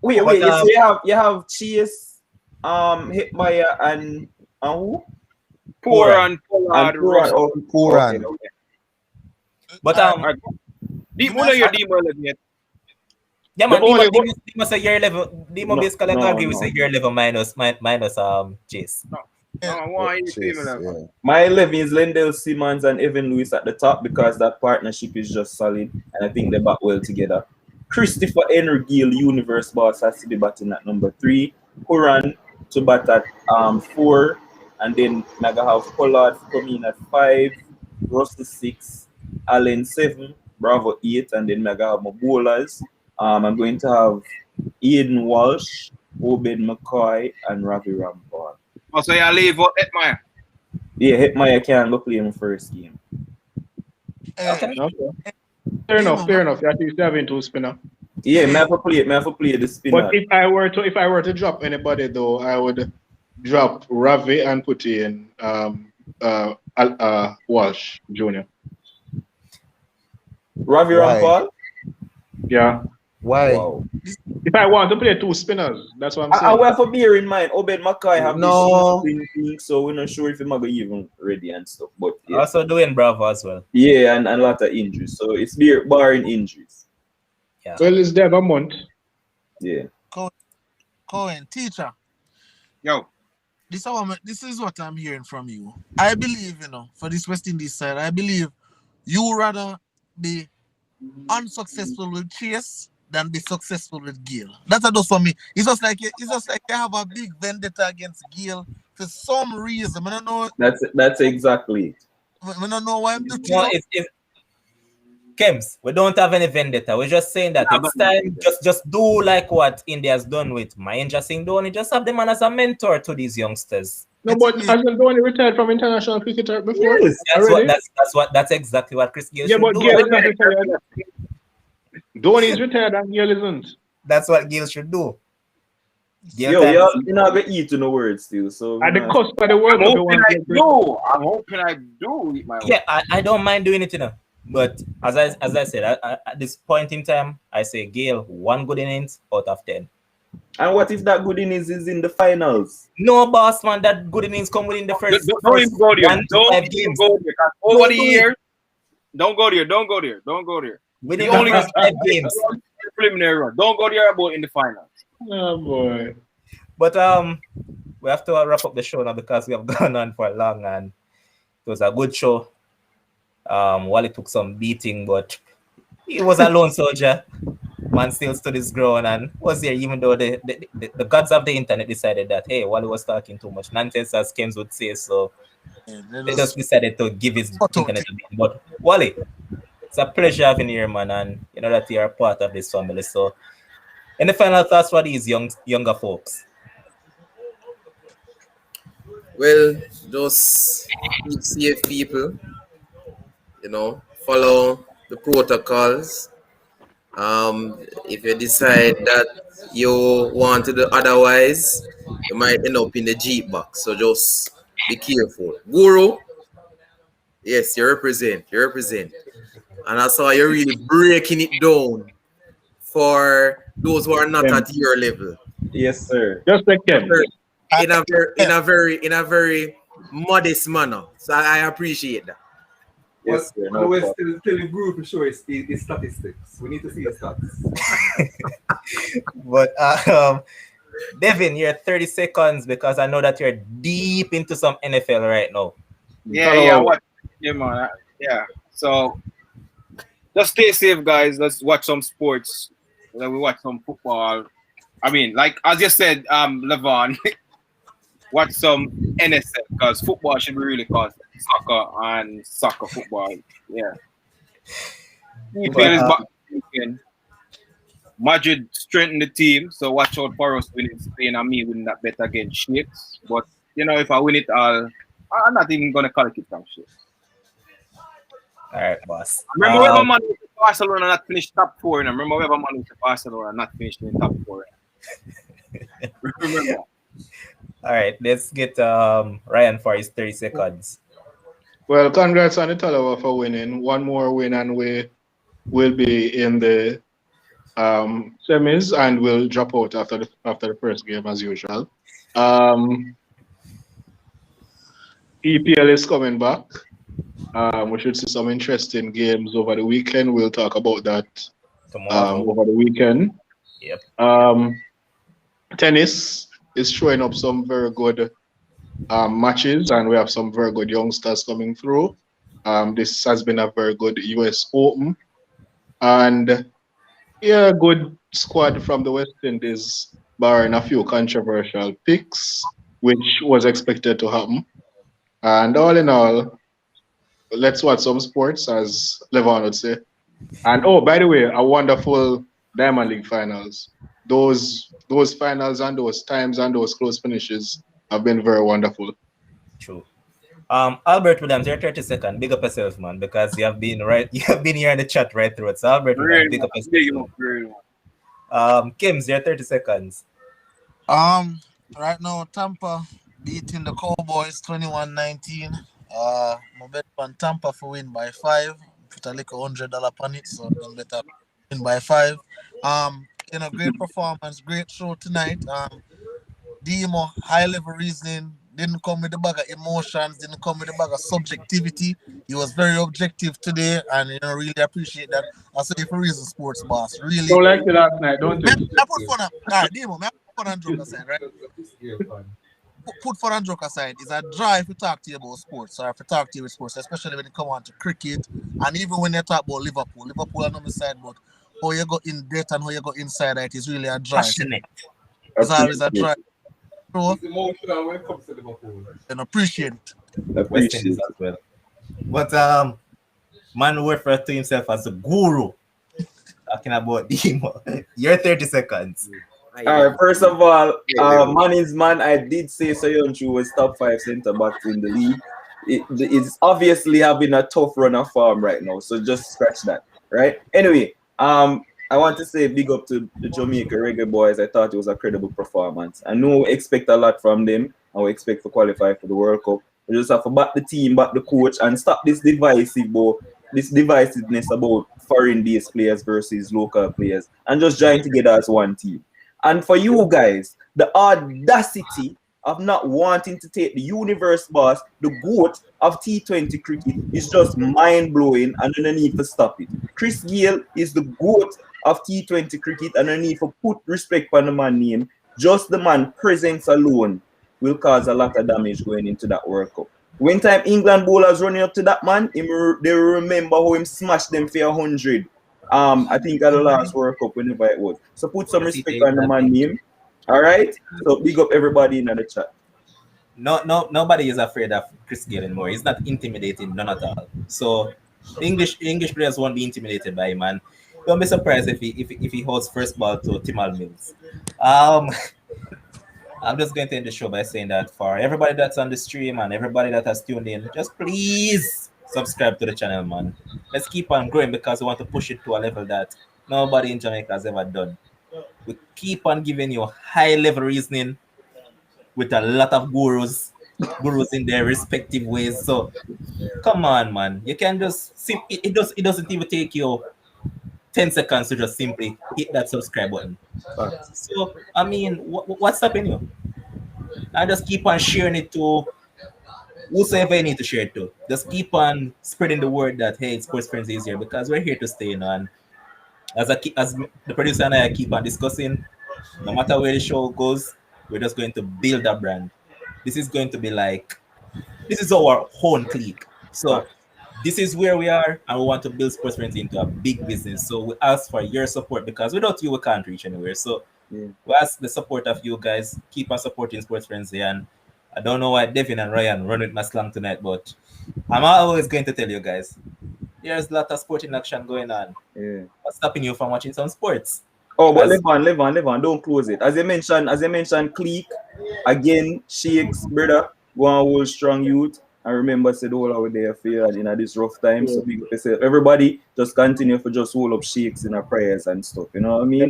Wait, so you have Chase, Hetmeyer, and who? Poor and Pollard, Russell. Puran. Okay. But Demo your Demo 11 yet. yeah, man, The Demo say year 11. Demo basically agree with say year 11 minus Chase. No, why you female 11? Yeah. My 11 is Lendell Simmons and Evan Lewis at the top because that partnership is just solid and I think they bat well together. Christopher Henry Gale, Universe Boss, has to be batting at number 3. Puran to bat at 4. And then Naga have Pollard coming in at 5. Russell 6. Allen 7. Bravo 8. And then Naga have my bowlers. I'm going to have Aiden Walsh, Obed McCoy, and Ravi Rampal. Oh, so you leave out Hetmeyer? Yeah, Hetmeyer can look play in the first game. Okay. Fair enough. You have to have into spinner. Yeah, me have to play the spinner. But if I were to drop anybody though, I would drop Ravi and put in Walsh Jr. Ravi Rampal? Yeah. Why? Wow. If I want to play two spinners, that's what I'm And saying. we have to bear in mind, Obed Mackay have No. this thing, so we're not sure if he's going to even ready and stuff. But yeah, Also doing Bravo as well. yeah, and a lot of injuries. So it's barring injuries. Yeah. Well, it's there a month. Yeah. Cohen, teacher. Yo. This is what I'm hearing from you. I believe, for this West Indies side, I believe you rather be unsuccessful with Chase than be successful with Gale. That's what it does for me. It's just like you have a big vendetta against Gale for some reason. I don't know. That's exactly it. I don't know why I'm doing No, it's Kems, we don't have any vendetta. We're just saying that it's time. Just do like what India's done with Mahendra Singh Dhoni. Just have the man as a mentor to these youngsters. No, but hasn't Dhoni retired from international cricket before? Yes, that's exactly what Chris Gale should but do. Gale is not retired. Dhoni is retired and Gale isn't. That's what Gale should do. You're not gonna eat in the words still. So at the cost of the world, I'm hoping I do with my yeah, I don't mind doing it, But as I said, at this point in time, I say Gale 1 good innings out of 10. And what if that good innings is in the finals? No, boss man, that good innings come within the first. Don't even go there. 1 to 5 games. Go there. Over the years, don't go there. Don't go there. Don't go there. Within the first 5 games. Preliminary run. Don't go there about in the finals. Oh boy. But we have to wrap up the show now because we have gone on for long and it was a good show. Wally took some beating, but he was a lone soldier. Man still stood his ground and was there, even though the gods of the internet decided that, hey, Wally was talking too much nonsense, as Kems would say. So they just decided to give his internet a beating. But Wally, it's a pleasure having you here, man, and you know that you're a part of this family. So, any final thoughts for these younger folks? Well, just keep safe, people. Follow the protocols. If you decide that you want to do otherwise, you might end up in the Jeep box. So just be careful. Guru, yes, you represent. And I saw you really breaking it down for those who are not at your level. Yes, sir. Just like him. In a very modest manner. So I appreciate that. Yes, sir. No, we're still telling Guru to show his statistics. We need to see his stats. But Devin, you're 30 seconds because I know that you're deep into some NFL right now. Yeah, man. Yeah. So just stay safe, guys. Let's watch some sports. We watch some football. I mean, like as you said, Levon, watch some NSL because football should be really called soccer and soccer football. Yeah. EPL is back this weekend. Madrid strengthened the team, so watch out for us winning Spain and me winning that bet against Shakes. But if I win it all, I'm not even gonna call it from Shakes. All right, boss. Remember whoever man with Barcelona not finished top 4, and remember whoever man with Barcelona not finished in top 4. Remember. All right, let's get Ryan for his 30 seconds. Well, congrats on the Talawa for winning. One more win and we will be in the semis and we'll drop out after the first game as usual. EPL is coming back. We should see some interesting games over the weekend. We'll talk about that tomorrow over the weekend. Yep. Tennis is showing up some very good matches, and we have some very good youngsters coming through. This has been a very good US Open, and a good squad from the West Indies, barring a few controversial picks, which was expected to happen. And all in all, let's watch some sports, as Levon would say. And by the way, a wonderful Diamond League finals. Those finals and those times and those close finishes have been very wonderful. True. Albert Williams, you're 30 seconds. Big up yourself, man, because you have been here in the chat right through it. So Albert Williams, big up yourself. Kims, you're 30 seconds. Right now Tampa beating the Cowboys 21-19. My bet on Tampa for win by 5. Put a little $100 on it, so don't bet up win by 5. great performance, great show tonight. Demo, high level reasoning, didn't come with the bag of emotions, didn't come with the bag of subjectivity. He was very objective today, and really appreciate that. I say for reason, sports boss, really. Don't like it last night, don't I you? put fun on, all right, Demo, I put fun and joke aside, right? Put fun and joke aside. It's a drive to talk to you about sports, or if I talk to you with sports, especially when it come on to cricket, and even when you talk about Liverpool. Liverpool are on my side, but how you go in depth and how you go inside it is really a drive. Passionate. It's always a drive. So, He's emotional when it comes to Liverpool. and appreciate it. West Appreciate Indies as well. But man referred to himself as a guru. Talking about Demo. You're 30 seconds. All right, first of all, man is man. I did say Soyuncu was top 5 centre backs in the league. It's obviously having a tough run of form right now, so just scratch that, right? Anyway, I want to say big up to the Jamaica Reggae boys. I thought it was a credible performance. I know we expect a lot from them, and we expect to qualify for the World Cup. We just have to back the team, back the coach, and stop this divisiveness about foreign-based players versus local players, and just join together as one team. And for you guys, the audacity of not wanting to take the universe boss, the GOAT of T20 cricket, is just mind-blowing, and you need to stop it. Chris Gayle is the GOAT of T20 cricket, and you need to put respect on the man's name. Just the man presence alone will cause a lot of damage going into that World Cup. When time England bowlers running up to that man, they remember how him smashed them for 100. I think at the last World Cup, whenever it was. So put some respect on the man's name. All right. So big up everybody in the chat. Nobody is afraid of Chris Gayle anymore. He's not intimidating, none at all. So English players won't be intimidated by him, man. Don't be surprised if he holds first ball to Timal Mills. I'm just going to end the show by saying that for everybody that's on the stream and everybody that has tuned in, just please subscribe to the channel, man. Let's keep on growing because we want to push it to a level that nobody in Jamaica has ever done. We keep on giving you high level reasoning with a lot of gurus in their respective ways. So come on, man. You can just it doesn't even take you 10 seconds to just simply hit that subscribe button. So I mean, what's stopping you? I just keep on sharing it to whosoever you need to share it to. Just keep on spreading the word that hey, Sports Frenzy is here because we're here to stay, and as the producer and I keep on discussing, no matter where the show goes, we're just going to build a brand. This is going to be like, this is our own clique. So this is where we are, and we want to build Sports Frenzy into a big business. So we ask for your support because without you, we can't reach anywhere. So we ask the support of you guys. Keep on supporting Sports Frenzy. And I don't know why Devin and Ryan run with my slang tonight, but I'm always going to tell you guys, there's a lot of sporting action going on. Yeah. What's stopping you from watching some sports? Oh, but live on. Don't close it. As you mentioned, clique again. Shakes, brother, go on hold strong youth. And remember, said all over there for you in this rough time. So big up yourself. Everybody, just continue for just hold up Shakes in our prayers and stuff. You know what I mean?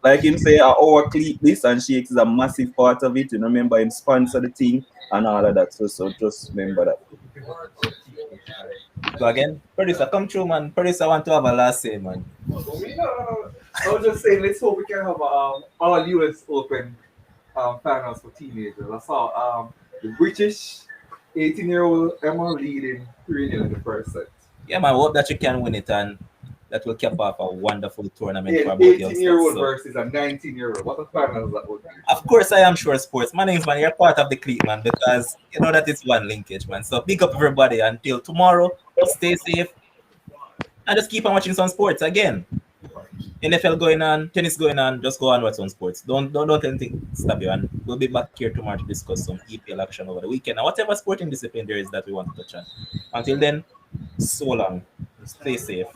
Like him say, our clique this and Shakes is a massive part of it. You know, remember him sponsor the thing and all of that. So just remember that. So again, producer, come through, man. Producer, want to have a last say, man. I was just saying, let's hope we can have all US Open finals for teenagers. I saw the British 18-year-old Emma leading 3-0 in the first set. Yeah, man. Hope that you can win it, and that will cap off a wonderful tournament for both 18-year-old versus a 19-year-old. What a final that would be. Of course, I am sure sports. My name's man. You're part of the clique, man, because you know that it's one linkage, man. So big up everybody until tomorrow. Stay safe and just keep on watching some sports again. NFL going on, tennis going on. Just go and watch some sports. Don't anything stop you. And we'll be back here tomorrow to discuss some EPL action over the weekend and whatever sporting discipline there is that we want to touch on. Until then, so long. Stay safe.